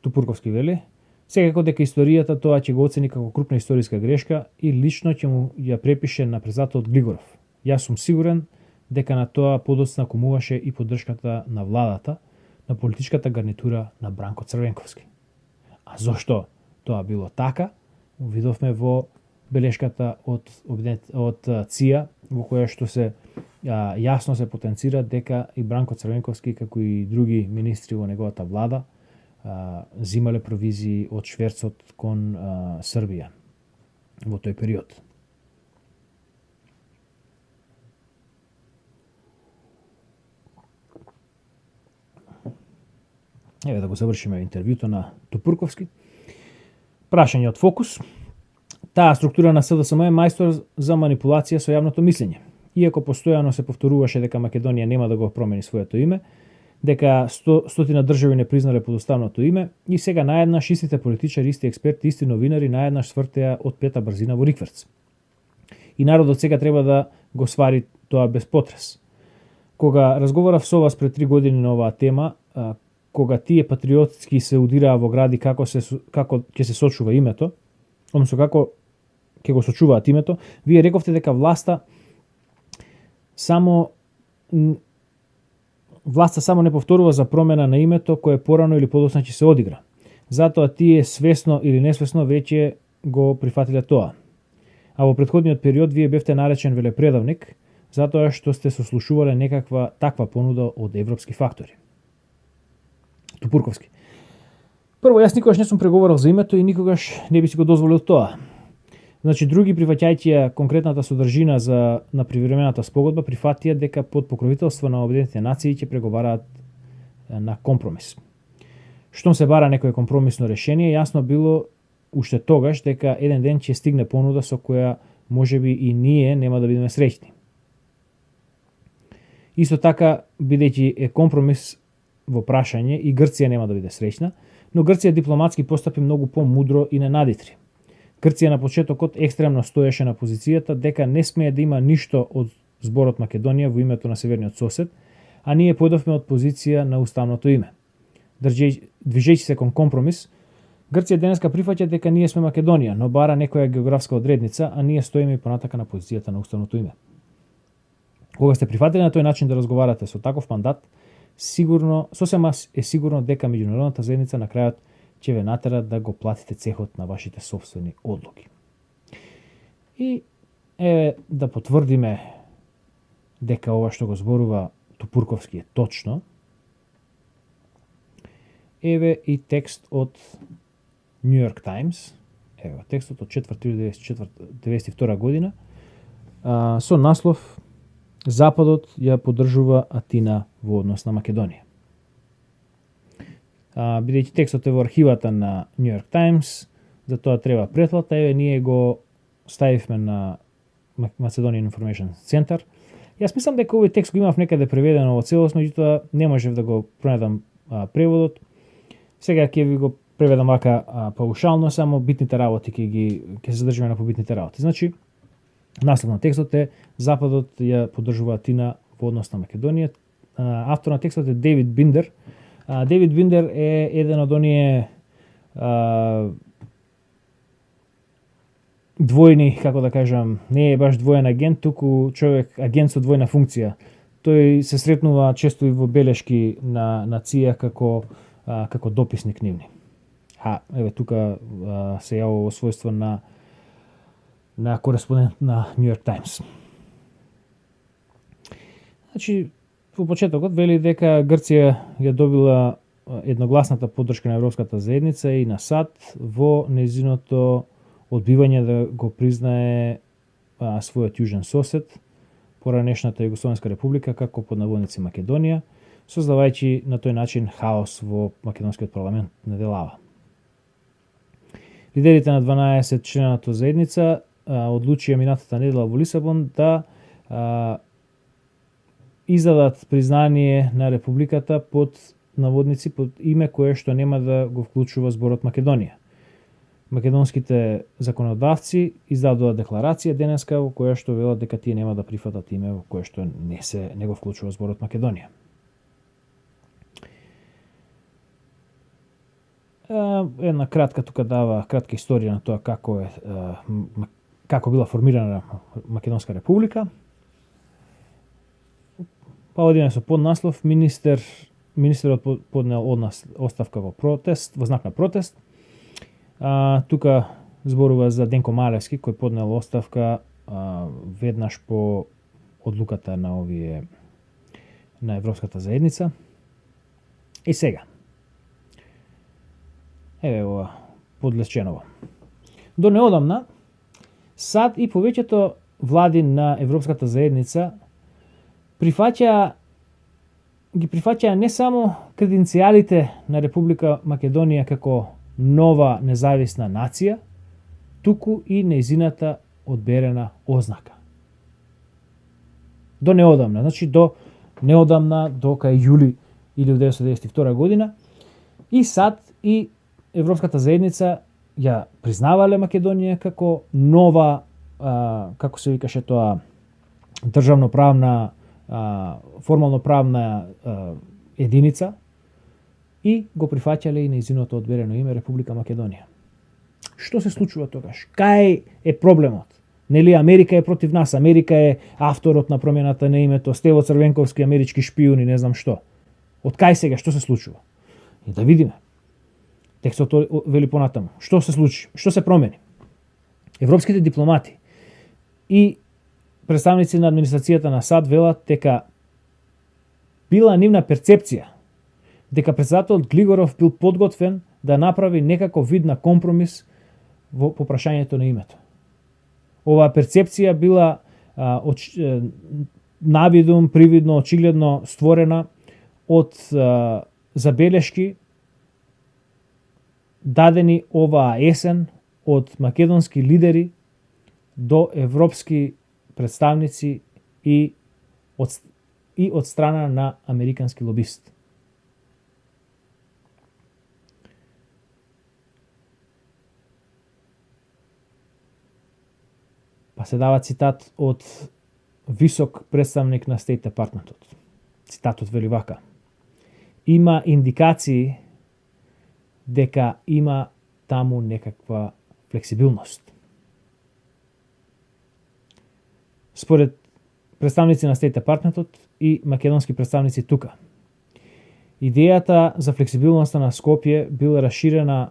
Тупурковски вели, секако дека историјата тоа ќе го оцени како крупна историска грешка и лично ќе му ја препише на претседателот Глигоров. Јас сум сигурен дека на тоа подоцна кумуваше и поддршката на владата, на политичката гарнитура на Бранко Црвенковски. А зошто тоа било така, видовме во белешката од ЦИА, во која што се јасно се потенцира дека и Бранко Црвенковски, како и други министри во неговата влада, зимале провизии од шверцот кон Србија во тој период. Еве да го завршиме интервјуто на Тупурковски. Прашање од Фокус. Таа структура на СДСМ е мајстор за манипулација со јавното мислење. Иако постојано се повторуваше дека Македонија нема да го промени своето име, дека стотина држави не признале подуставното име, и сега наеднаш истите политичари, исти експерти, исти новинари наеднаш свртеа од пета брзина во рикверц. И народот сега треба да го свари тоа без потрес. Кога разговарав со вас пред 3 години на оваа тема, кога тие патриотски се удираа во гради како ќе се сочува името, односно како ќе го сочуваат името, вие рековте дека власта само не повторува за промена на името кое порано или подоцна ќе се одигра. Затоа тие свесно или несвесно веќе го прифатиле тоа. А во претходниот период вие бевте наречен велепредавник, затоа што сте сослушувале некаква таква понуда од европски фактори. Тупурковски. Прво, јас никогаш не сум преговарал за името и никогаш не би си го дозволил тоа. Значи, други, прифаќајќи конкретната содржина на привремената спогодба, прифатија дека под покровителство на Обединетите нации ќе преговараат на компромис. Штом се бара некое компромисно решение, јасно било уште тогаш дека еден ден ќе стигне понуда со која можеби и ние нема да бидеме среќни. Исто така, бидејќи е компромис во прашање и Грција нема да биде среќна, но Грција дипломатски постапи многу по-мудро и не надитри. Грција на почетокот екстремно стоеше на позицијата дека не смее да има ништо од зборот Македонија во името на северниот сосед, а ние појдовме од позиција на уставното име. Движејќи се кон компромис, Грција денеска прифаќа дека ние сме Македонија, но бара некоја географска одредница, а ние стоиме и понатака на позицијата на уставното име. Кога сте прифатили на тој начин да разговарате со таков мандат, сосема е сигурно дека меѓународната заедница на крајот ќе ве натера да го платите цехот на вашите собствени одлуки. И да потврдиме дека ова што го зборува Тупурковски е точно, еве и текст од New York Times, текстот од 4. 1992 година, со наслов Западот ја поддржува Атина во однос на Македонија. Бидејќи текстот е во архивата на New York Times, за тоа треба претплата, ние го ставивме на Macedonian Information Center. Јас мислам дека овој текст го имав некаде преведено во целост, меѓутоа не можев да го пронајдам преводот. Сега ќе ви го преведам вака паушално, само битните работи ќе се задржиме на побитните работи. Значи, наслов на текстот е Западот ја поддржува Атина во однос на Македонија. Автор на текстот е Дейвид Биндер. Дейвид Биндер е еден од оние двојни, како да кажам, не е баш двоен агент, туку човек агент со двојна функција. Тој се сретнува често и во белешки на ЦИА како дописник нивни. Еве тука се јавува во својство на кореспондент на New York Times. Значи, во почетокот вели дека Грција ја добила едногласната поддршка на Европската заедница и на САД во незиното одбивање да го признае својот јужен сосед, поранешната Југословенска република, како под наводници Македонија, создавајќи на тој начин хаос во македонскиот парламент неделава. Лидерите на 12 члената заедница одлучија минатата недела во Лисабон да издадат признание на републиката под наводници под име кое што нема да го вклучува зборот Македонија. Македонските законодавци издадоа декларација денеска во која што велат дека тие нема да прифатат име во кое што не го вклучува зборот Македонија. Една кратка тука дава кратка историја на тоа како била формирана Македонска република. Па одиме со поднаслов министерот поднел оставка во знак на протест. Тука зборува за Денко Малевски, кој поднел оставка веднаш по одлуката на Европската заедница. И сега. Еве ова подлесченово. До неодамна САД и повеќето влади на Европската заедница ги прифаќаа не само креденцијалите на Република Македонија како нова независна нација, туку и нејзината одберена ознака. До неодамна, значи до кај јули 1992 година, и САД и Европската заедница ја признавале Македонија како нова, како се викаше тоа, државноправна, формално-правна единица и го прифаќале и нејзиното одберено име Република Македонија. Што се случува тогаш? Кај е проблемот? Нели Америка е против нас, Америка е авторот на промената на името, Стево Црвенковски, амерички шпијуни, не знам што. Од кај сега, што се случува? И да видиме. Текстот вели понатаму. Што се случи? Што се промени? Европските дипломати и представници на администрацијата на САД велат дека била нивна перцепција дека председателот Глигоров бил подготвен да направи некако вид на компромис по прашањето на името. Оваа перцепција била навидум, привидно, очигледно створена од забелешки дадени оваа есен од македонски лидери до европски представници и од страна на американски лобист. Па се дава цитат од висок представник на State Department. Цитатот вели вака: има индикации дека има таму некаква флексибилност. Според представници на State Department и македонски представници тука, идејата за флексибилноста на Скопје била расширена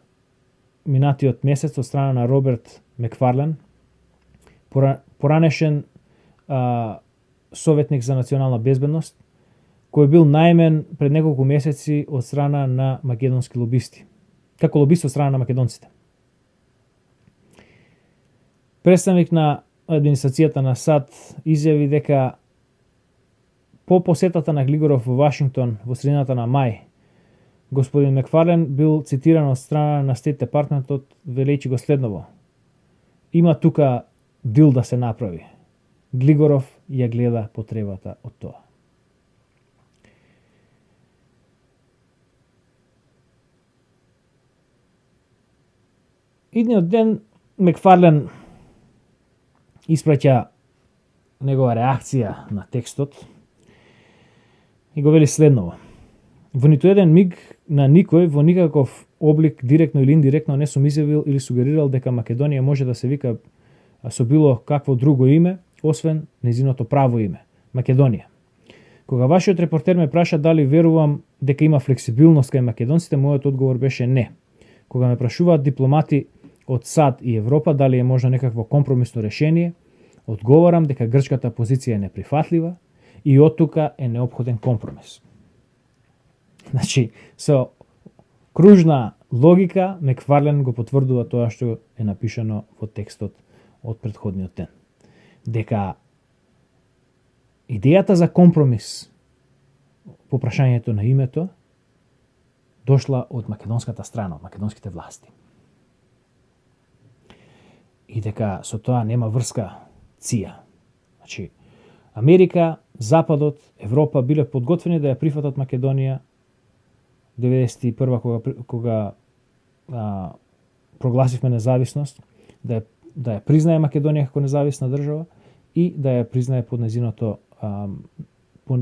минатиот месец од страна на Роберт Макфарлен, поранешен советник за национална безбедност, кој бил најмен пред неколку месеци од страна на македонски лобисти, како лобист од страна на македонците. Представник на администрацијата на САД изјави дека По посетата на Глигоров во Вашингтон во средината на мај, господин Макфарлен бил цитиран од страна на Стейт Департментот велејќи го следново: има тука дил да се направи. Глигоров ја гледа потребата од тоа. Идниот ден Макфарлен испраќа негова реакција на текстот и го вели следново: во ниту еден миг на никој во никаков облик, директно или индиректно, не сум изјавил или сугерирал дека Македонија може да се вика со било какво друго име, освен незиното право име – Македонија. Кога вашиот репортер ме праша дали верувам дека има флексибилност кај македонците, мојот одговор беше не. Кога ме прашуваат дипломати од САД и Европа дали е можно некакво компромисно решение, одговорам дека грчката позиција е неприфатлива и од тука е неопходен компромис. Значи, со кружна логика, Макфарлен го потврдува тоа што е напишано во текстот од претходниот ден. Дека идејата за компромис по прашањето на името дошла од македонската страна, од македонските власти. И дека со тоа нема врска ЦИА. Значи, Америка, Западот, Европа биле подготвени да ја прифатат Македонија 91 кога прогласивме независност, да ја признае Македонија како независна држава и да ја признае под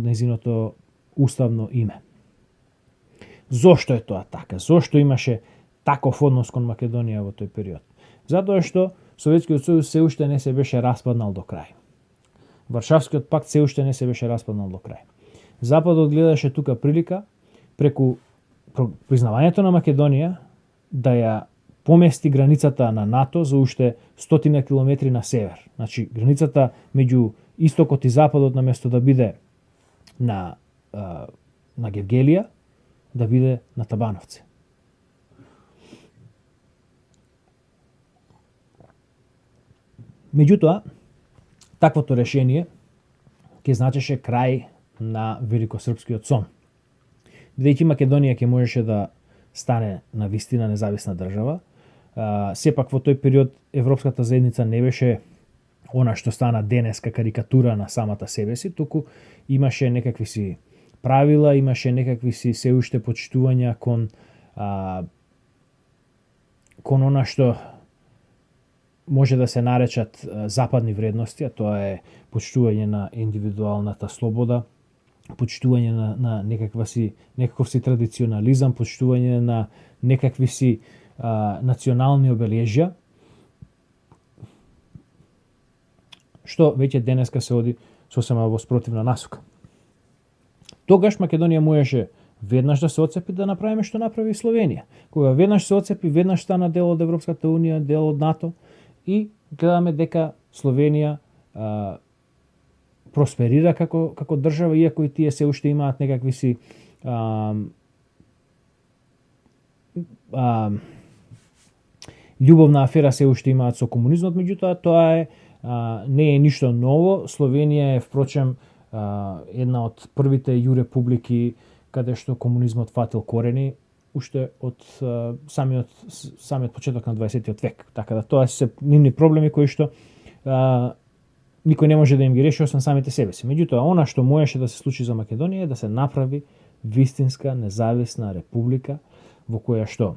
незиното уставно име. Зошто е тоа така? Зошто имаше таков однос кон Македонија во тој период? Затоа што Советскиот сојуз се уште не се беше распаднал до крај. Варшавскиот пакт се уште не се беше распаднал до крај. Западот гледаше тука прилика преку признавањето на Македонија да ја помести границата на НАТО за уште 100 километри на север. Значи, границата меѓу истокот и западот, наместо да биде на Гевгелија, да биде на Табановци. Меѓутоа, таквото решение ќе значеше крај на великосрпскиот сон. Бидејќи Македонија ќе можеше да стане на вистина независна држава, сепак во тој период Европската заедница не беше она што стана денеска карикатура на самата себе си, туку имаше некакви си правила, имаше некакви си се уште почитувања кон она што може да се наречат западни вредности, а тоа е почитување на индивидуалната слобода, почитување на некаков си традиционализам, почитување на некакви си национални обележја, што веќе денеска се оди сосема во спротивна насока. Тогаш Македонија можеше веднаш да се отцепи да направиме што направи Словенија. Кога веднаш се отцепи, веднаш стана дел од Европската унија, дел од НАТО и гледаме дека Словенија просперира како држава, иако и тие се уште имаат некакви си љубовна афера се уште имаат со комунизмот, меѓутоа тоа не е ништо ново. Словенија е впрочем една од првите јурепублики каде што комунизмот фатил корени уште од самиот почеток на 20 век. Така да тоа се нивни проблеми кои што никој не може да им ги реши освен самите себе си. Меѓутоа, она што можеше да се случи за Македонија е да се направи вистинска независна република во која што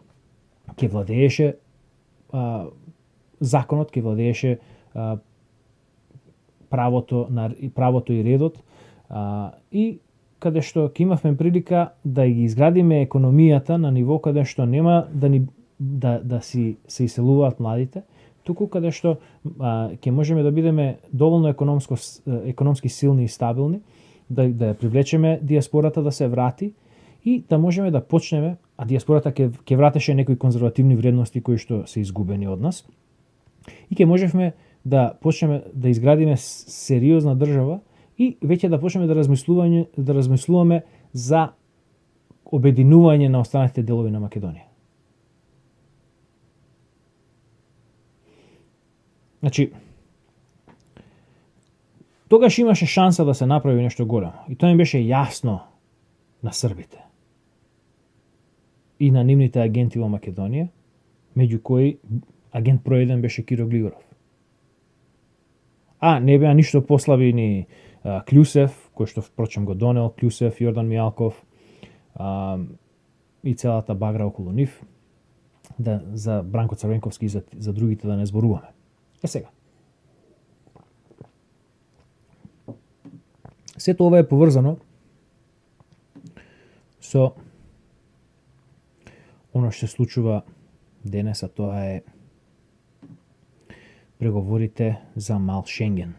ќе владееше законот, ќе владееше правото и редот и каде што ќе имавме прилика да ги изградиме економијата на ниво каде што нема да се иселуваат младите, туку каде што ќе можеме да бидеме доволно економски силни и стабилни, да ја привлечеме диаспората да се врати и да можеме да почнеме, а диаспората ќе вратеше некои конзервативни вредности кои што се изгубени од нас, и ќе можевме да почнеме да изградиме сериозна држава и веќе да почнеме да размислуваме за обединување на останатите делови на Македонија. Значи, тогаш имаше шанса да се направи нешто големо. И тоа им беше јасно на србите и на нивните агенти во Македонија, меѓу кои агент број 1 беше Киро Глигоров. А не беа ништо послаби ни Клюсев, кој што впрочем го донел, Клюсев, Јордан Мијалков и целата багра околу нив, да, за Бранко Црвенковски и за другите да не зборуваме. Сега. Сето ова е поврзано со оно што се случува денес, а тоа е преговорите за мал Шенген.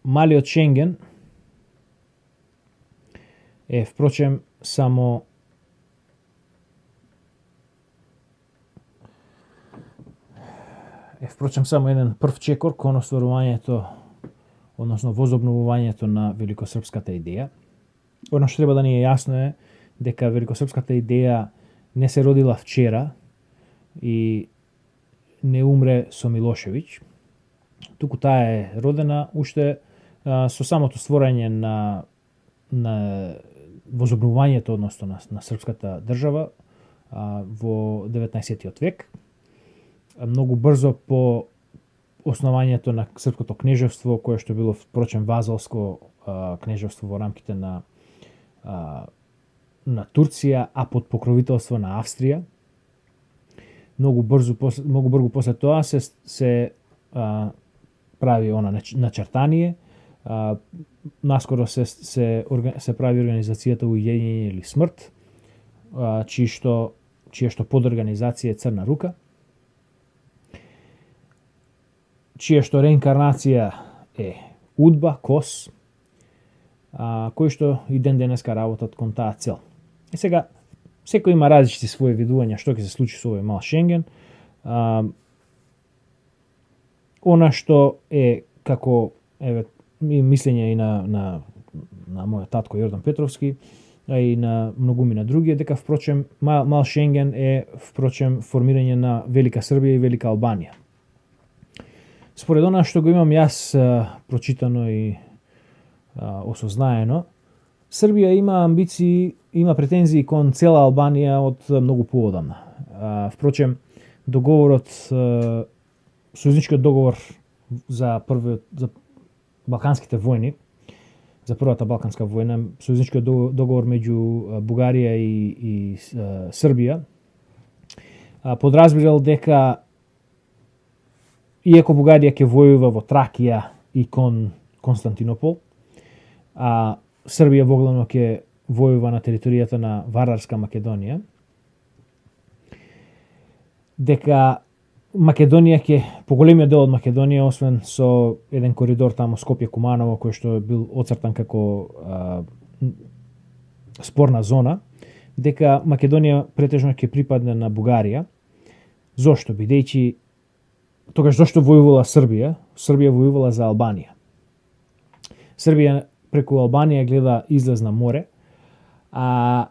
Малиот Шенген е впрочем само еден прв чекор кон остварувањето, односно возобновувањето на великосрпската идеја. Оно што треба да ни е јасно е дека великосрпската идеја не се родила вчера и не умре со Милошевиќ, туку таа е родена уште со самото створање на возобновувањето, односно на српската држава во 19. век. Многу брзо по основањето на српското кнежевство, кое што било впрочем вазалско кнежевство во рамките на Турција, а под покровителство на Австрија. Многу брзо после тоа се прави она начертание. Наскоро се прави организацијата Уединение или смрт, чија што подорганизација е Црна рука, чија што реинкарнација е УДБА, КОС, кои што и ден денеска работат кон таа цел. И сега, секој има различити своји видувања што ќе се случи со овој мал Шенген. Она што е како мислење и на мојот татко Јордан Петровски, а и на многумина други, дека впрочем мал Шенген е впрочем формирање на Велика Србија и Велика Албанија. Според она што го имам јас прочитано и осознаено, Србија има амбиции, има претензии кон цела Албанија од многу поодамна. Впрочем, договорот, сојузничкиот договор за Балканските војни, за првата Балканска војна, сојузничкиот договор меѓу Бугарија и Србија, подразбирал дека иако Бугарија ќе војува во Тракија и кон Константинопол, а Србија воглавно ќе војува на територијата на Вардарска Македонија, дека Македонија поголемиот дел од Македонија, освен со еден коридор тамо Скопје-Куманово, кој што бил оцртан како спорна зона, дека Македонија претежно ќе припадне на Бугарија. Зошто? Бидејќи тогаш зошто војувала Србија? Србија војувала за Албанија. Србија преку Албанија гледа излез на море, а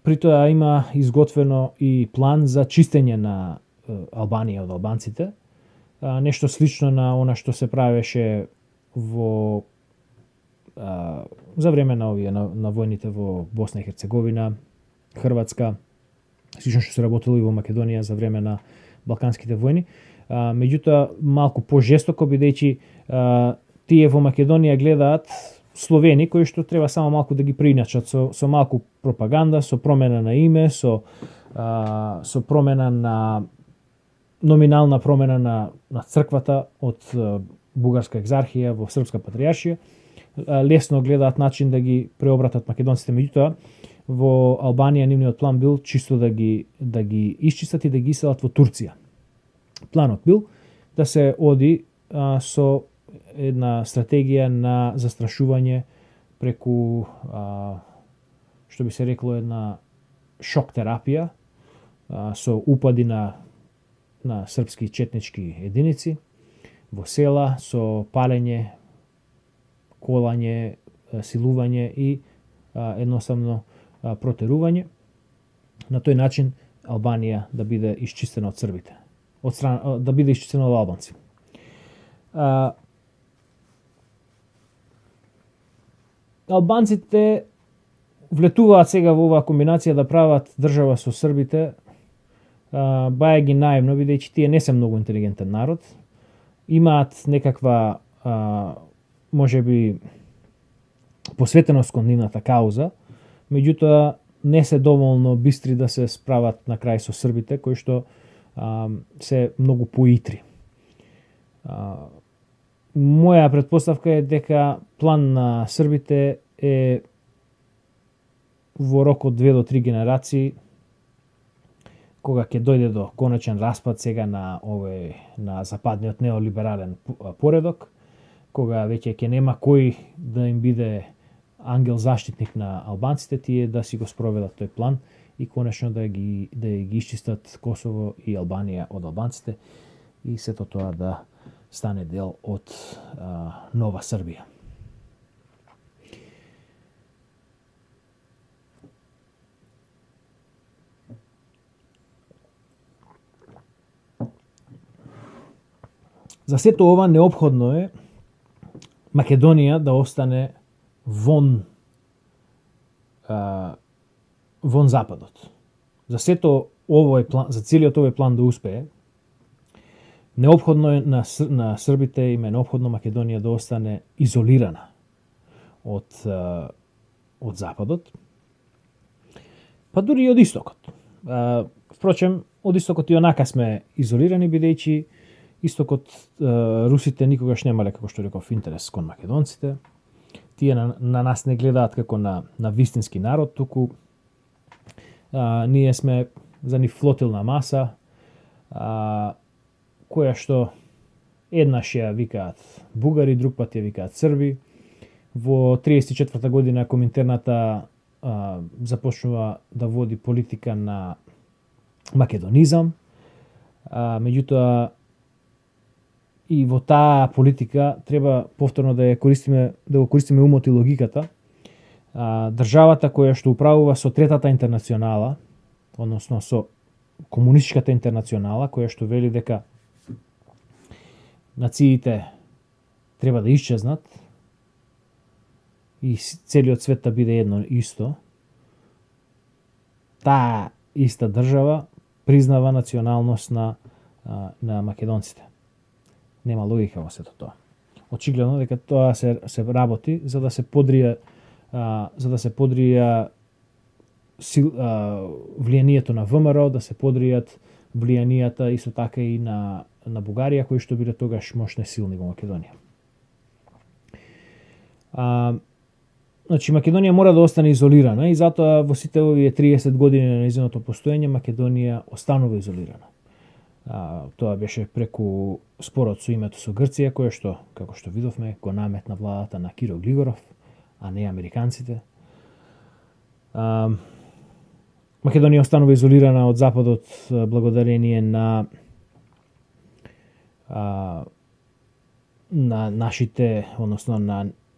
при тоа има изготвено и план за чистење на Албанија од албанците, нешто слично на она што се правеше за време на војните во Босна и Херцеговина, Хрватска, слично што се работело и во Македонија за време на Балканските војни. Меѓутоа малку пожестоко, бидејќи тие во Македонија гледаат Словени, кои што треба само малку да ги приначат со малку пропаганда, со промена на име, со промена на номинална промена на црквата од бугарска екзархија во српска патријаршија. Лесно гледаат начин да ги преобратат македонците, меѓутоа во Албанија нивниот план бил чисто да ги исчистат и да ги иселат во Турција. Планот бил да се оди со една стратегија на застрашување преку, што би се рекло, една шок терапија со упади на српски четнички единици во села, со палење, колање, силување и едноставно протерување. На тој начин Албанија да биде исчистена од србите, да биде исчистена од албанци. Албанците влетуваат сега во оваа комбинација да прават држава со србите, баја ги наивно, бидејќи тие не се многу интелигентен народ, имаат некаква можеби посветеност кон нивната кауза, меѓутоа не се доволно бистри да се справат на крај со србите, кои што се многу поитри. Моја претпоставка е дека план на србите е во рок од 2 до 3 генерации, кога ќе дојде до конечен распад сега на западниот неолиберален поредок, кога веќе ќе нема кој да им биде ангел заштитник на албанците, тие да си го спроведат тој план и конечно да ги исчистат Косово и Албанија од албанците и сето тоа да стане дел од нова Србија. За сето ова неопходно е Македонија да остане вон западот. За сето овој план, за целиот овој план да успее, неопходно е на србите им е неопходно Македонија да остане изолирана од западот, па дури и од истокот. Впрочем, од истокот и онака сме изолирани, бидејќи истокот русите никогаш немале, како што реков, интерес кон македонците. Тие на нас не гледаат како на вистински народ, туку ние сме за нив флотилна маса, која што еднаш ја викаат бугари, друг пат ја викаат срби. Во 34 година Коминтерната започнува да води политика на македонизам, меѓутоа и во таа политика треба повторно да го користиме умот и логиката. Државата која што управува со Третата интернационала, односно со Комунистичката интернационала, која што вели дека нациите треба да исчезнат и целиот свет да биде едно исто, таа иста држава признава националност на македонците. Нема логика во сето тоа. Очигледно дека тоа се работи за да се подрија влијанието на ВМРО, да се подријат влијанијата исто така и на Бугарија, кои што биле тогаш мощни силни во Македонија. Значи, Македонија мора да остане изолирана и затоа во сите овие 30 години на нејзиното постоење Македонија останува изолирана. Тоа беше преку спорот со името со Грција, кој што, како што видовме, го наметна владата на Киро Глигоров, а не американците. Македонија останува изолирана од Западот благодарение на нашите, односно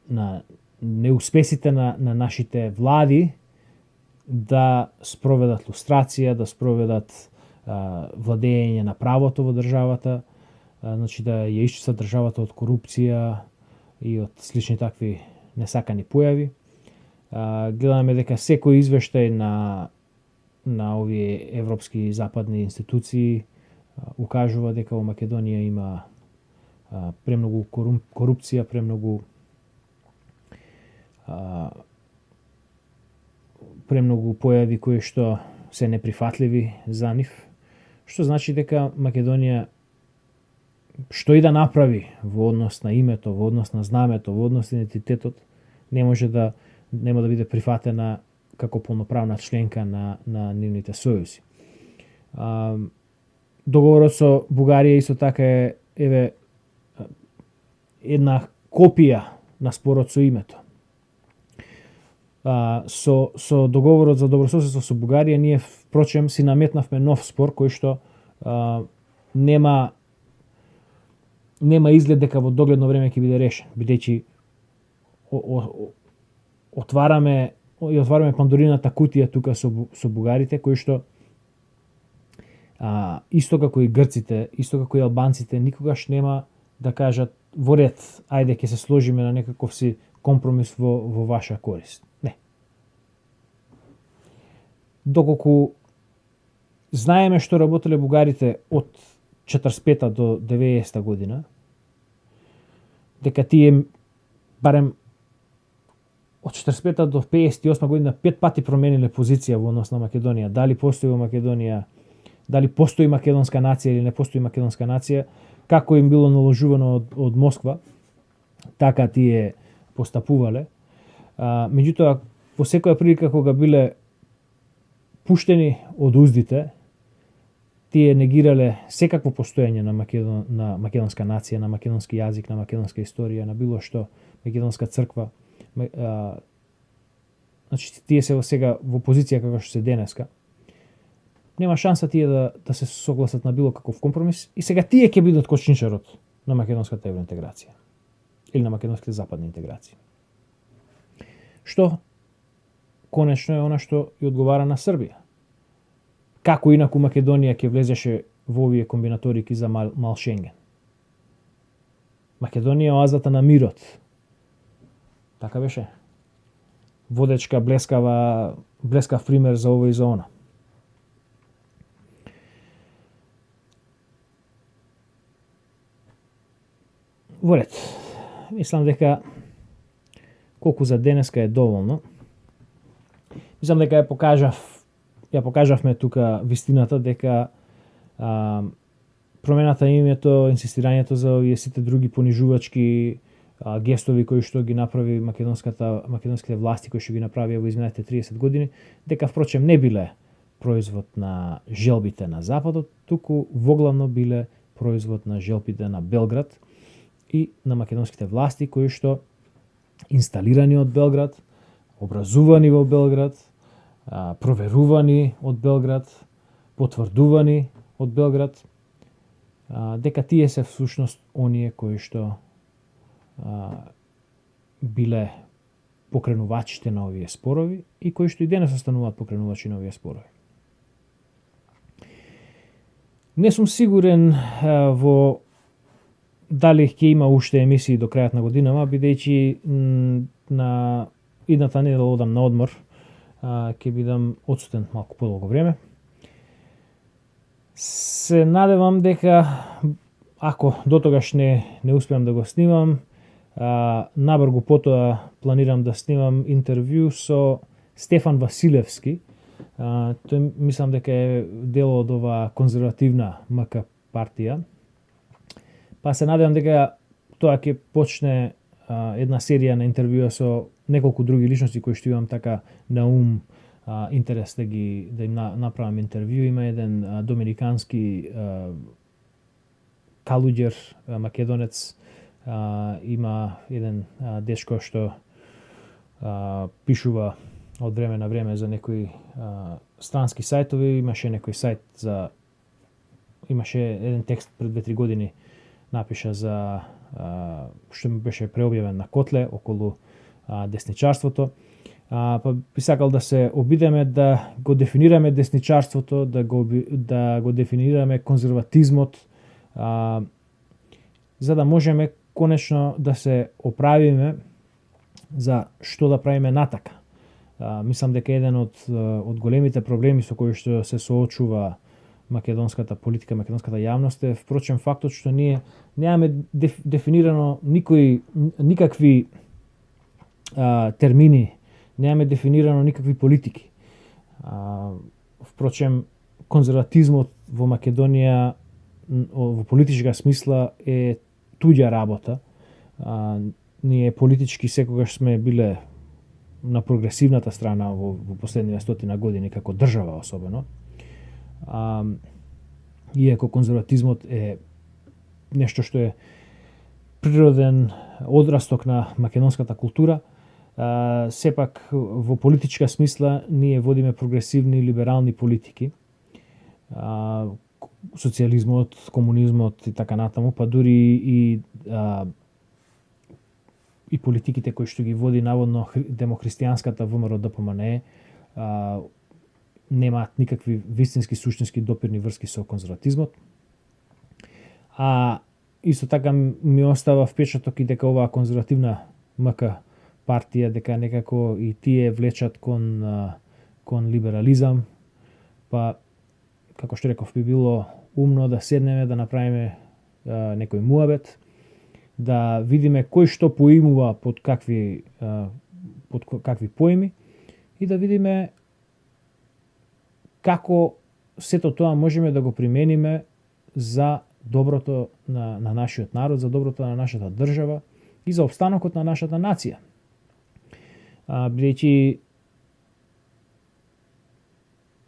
на неуспесите на нашите влади да спроведат лустрација, да спроведат владење на правото во државата, значи да ја исчистат државата од корупција и од слични такви несакани појави. Гледаме дека секој извештај на овие европски и западни институции укажува дека во Македонија има премногу корупција, премногу појави кои што се неприфатливи за нив, што значи дека Македонија што и да направи во однос на името, во однос на знамето, во однос на идентитетот, нема да биде прифатена како полноправна членка на нивните сојузи. Договорот со Бугарија исто така е една копија на спорот со името. Со договорот за добрососедство со Бугарија ние впрочем си наметнавме нов спор кој што нема изглед дека во догледно време ќе биде решен, бидејќи отвараме Пандорината кутија тука со бугарите, кои што Исто како и грците, исто како и албанците, никогаш нема да кажат во ред, ајде ќе се сложиме на некаков си компромис во ваша корист. Не. Доколку знаеме што работеле бугарите од 45-та до 90-та година, дека тие барем од 45-та до 58 година 5 пати промениле позиција во однос на Македонија. Дали постои во Македонија, дали постои македонска нација или не постои македонска нација, како им било наложувано од Москва, така тие постапувале. Меѓутоа, во секоја прилика кога биле пуштени од уздите, тие негирале секакво постоење на македонска нација, на македонски јазик, на македонска историја, на било што, македонска црква. Значи, тие се сега во позиција како што се денеска. Нема шанса тие да се согласат на било каков компромис и сега тие ќе бидат кочничарот на македонската евроинтеграција или на македонските западни интеграции. Што конечно е она што и одговара на Србија. Како инаку Македонија ќе влезеше во овие комбинаторики за мал Шенген. Македонија е оазата на мирот. Така беше. Водечка, блескав пример за ова и за она. Во ред. Мислам дека колку за денеска е доволно. Мислам дека ја покажавме тука вистината дека промената името, инсистирањето за овие сите други понижувачки гестови кои што ги направи македонските власти, кои што ги направија во изминатите 30 години, дека впрочем не биле производ на желбите на Западот, туку воглавно биле производ на желбите на Белград и на македонските власти кои што инсталирани од Белград, образувани во Белград, проверувани од Белград, потврдувани од Белград, дека тие се всушност оние кои што биле покренувачите на овие спорови и кои што и денес остануваат покренувачи на овие спорови. Не сум сигурен во дали ќе има уште емисии до крајот на годинава, бидејќи на идната недела одам на одмор, ќе бидам одсутен малку подолго време. Се надевам дека ако дотогаш не успеам да го снимам, набргу потоа планирам да снимам интервју со Стефан Василевски. Тој мислам дека е дел од ова конзервативна МК партија. Па се надевам дека тоа ќе почне една серија на интервјуа со неколку други личности кои што имам така на ум интерес да им направам интервју. Има еден доминикански калуѓер, македонец, има еден дечко што пишува од време на време за некои странски сајтови, имаше еден текст пред 2-3 години напиша за што ми беше преобјавен на Котле околу десничарството. Па би сакал да се обидеме да го дефинираме десничарството, да го дефинираме конзерватизмот, за да можеме конечно да се оправиме за што да правиме натака. Мислам дека еден од големите проблеми со кои што се соочува македонската политика, македонската јавност е впрочем фактот што ние немаме дефинирано никакви термини, немаме дефинирано никакви политики. Впрочем, конзерватизмот во Македонија во политичка смисла е туѓа работа. Ние политички секогаш сме биле на прогресивната страна во последниве 100 години, како држава особено. Иако конзерватизмот е нешто што е природен одрасток на македонската култура, сепак во политичка смисла ние водиме прогресивни либерални политики. Социјализмот, комунизмот и така натаму, па дури и политиките кои што ги води наводно демохристијанската ВМРО ДПМНЕ, немаат никакви вистински суштински допирни врски со конзерватизмот. А исто така ми остава впечаток и дека оваа конзервативна МК партија дека некако и тие влечат кон либерализам, па како што реков би било умно да седнеме да направиме некој муабет, да видиме кој што поимува под какви поими и да видиме како сето тоа можеме да го примениме за доброто на нашиот народ, за доброто на нашата држава и за опстанокот на нашата нација. Бидејќи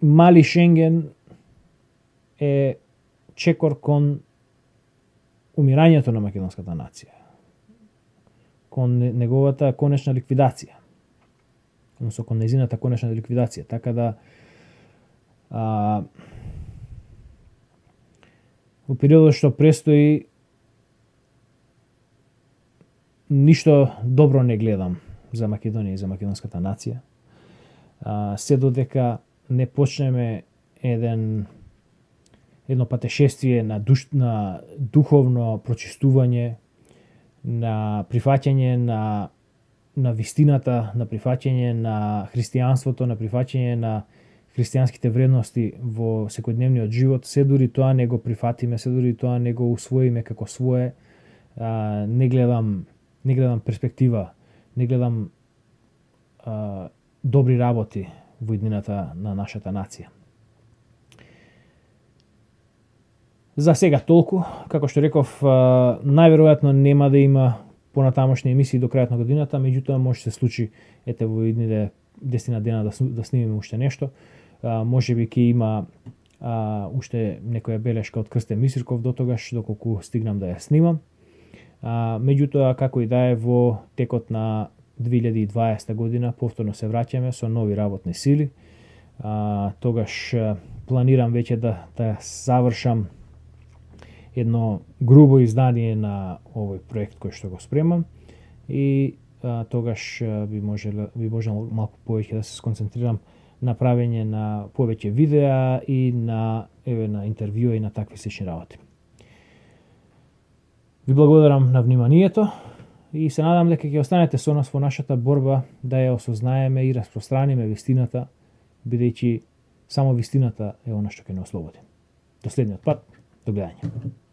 мали Шенген е чекор кон умирањето на македонската нација, кон неговата конечна ликвидација, односно кон незината конечна ликвидација, така да во периодот што престои ништо добро не гледам за Македонија и за македонската нација. Се додека не почнеме едно патешествие на духовно прочистување, на прифаќање на вистината, на прифаќање на христијанството, на прифаќање на христијанските вредности во секојдневниот живот, се дури тоа не го прифатиме, се дури тоа не го усвоиме како свое, не гледам перспектива, не гледам добри работи во иднината на нашата нација. За сега толку, како што реков, најверојатно нема да има понатамошни емисии до крајот на годината, меѓутоа може се случи во идните 10 дена да снимиме уште нешто. Може би ќе има уште некоја белешка од Крстен Мисирков до тогаш, доколку стигнам да ја снимам. Меѓутоа, како и да е, во текот на 2020 година повторно се враќаме со нови работни сили. Тогаш планирам веќе да завршам едно грубо издание на овој проект кој што го спремам и тогаш би можел малку повеќе да се сконцентрирам на правење на повеќе видеа и на интервјуа и на такви слични работи. Ви благодарам на вниманието и се надам дека ќе останете со нас во нашата борба да ја осознаеме и распространиме вистината, бидејќи само вистината е она што ќе не ослободи. До следниот пат, до гледање.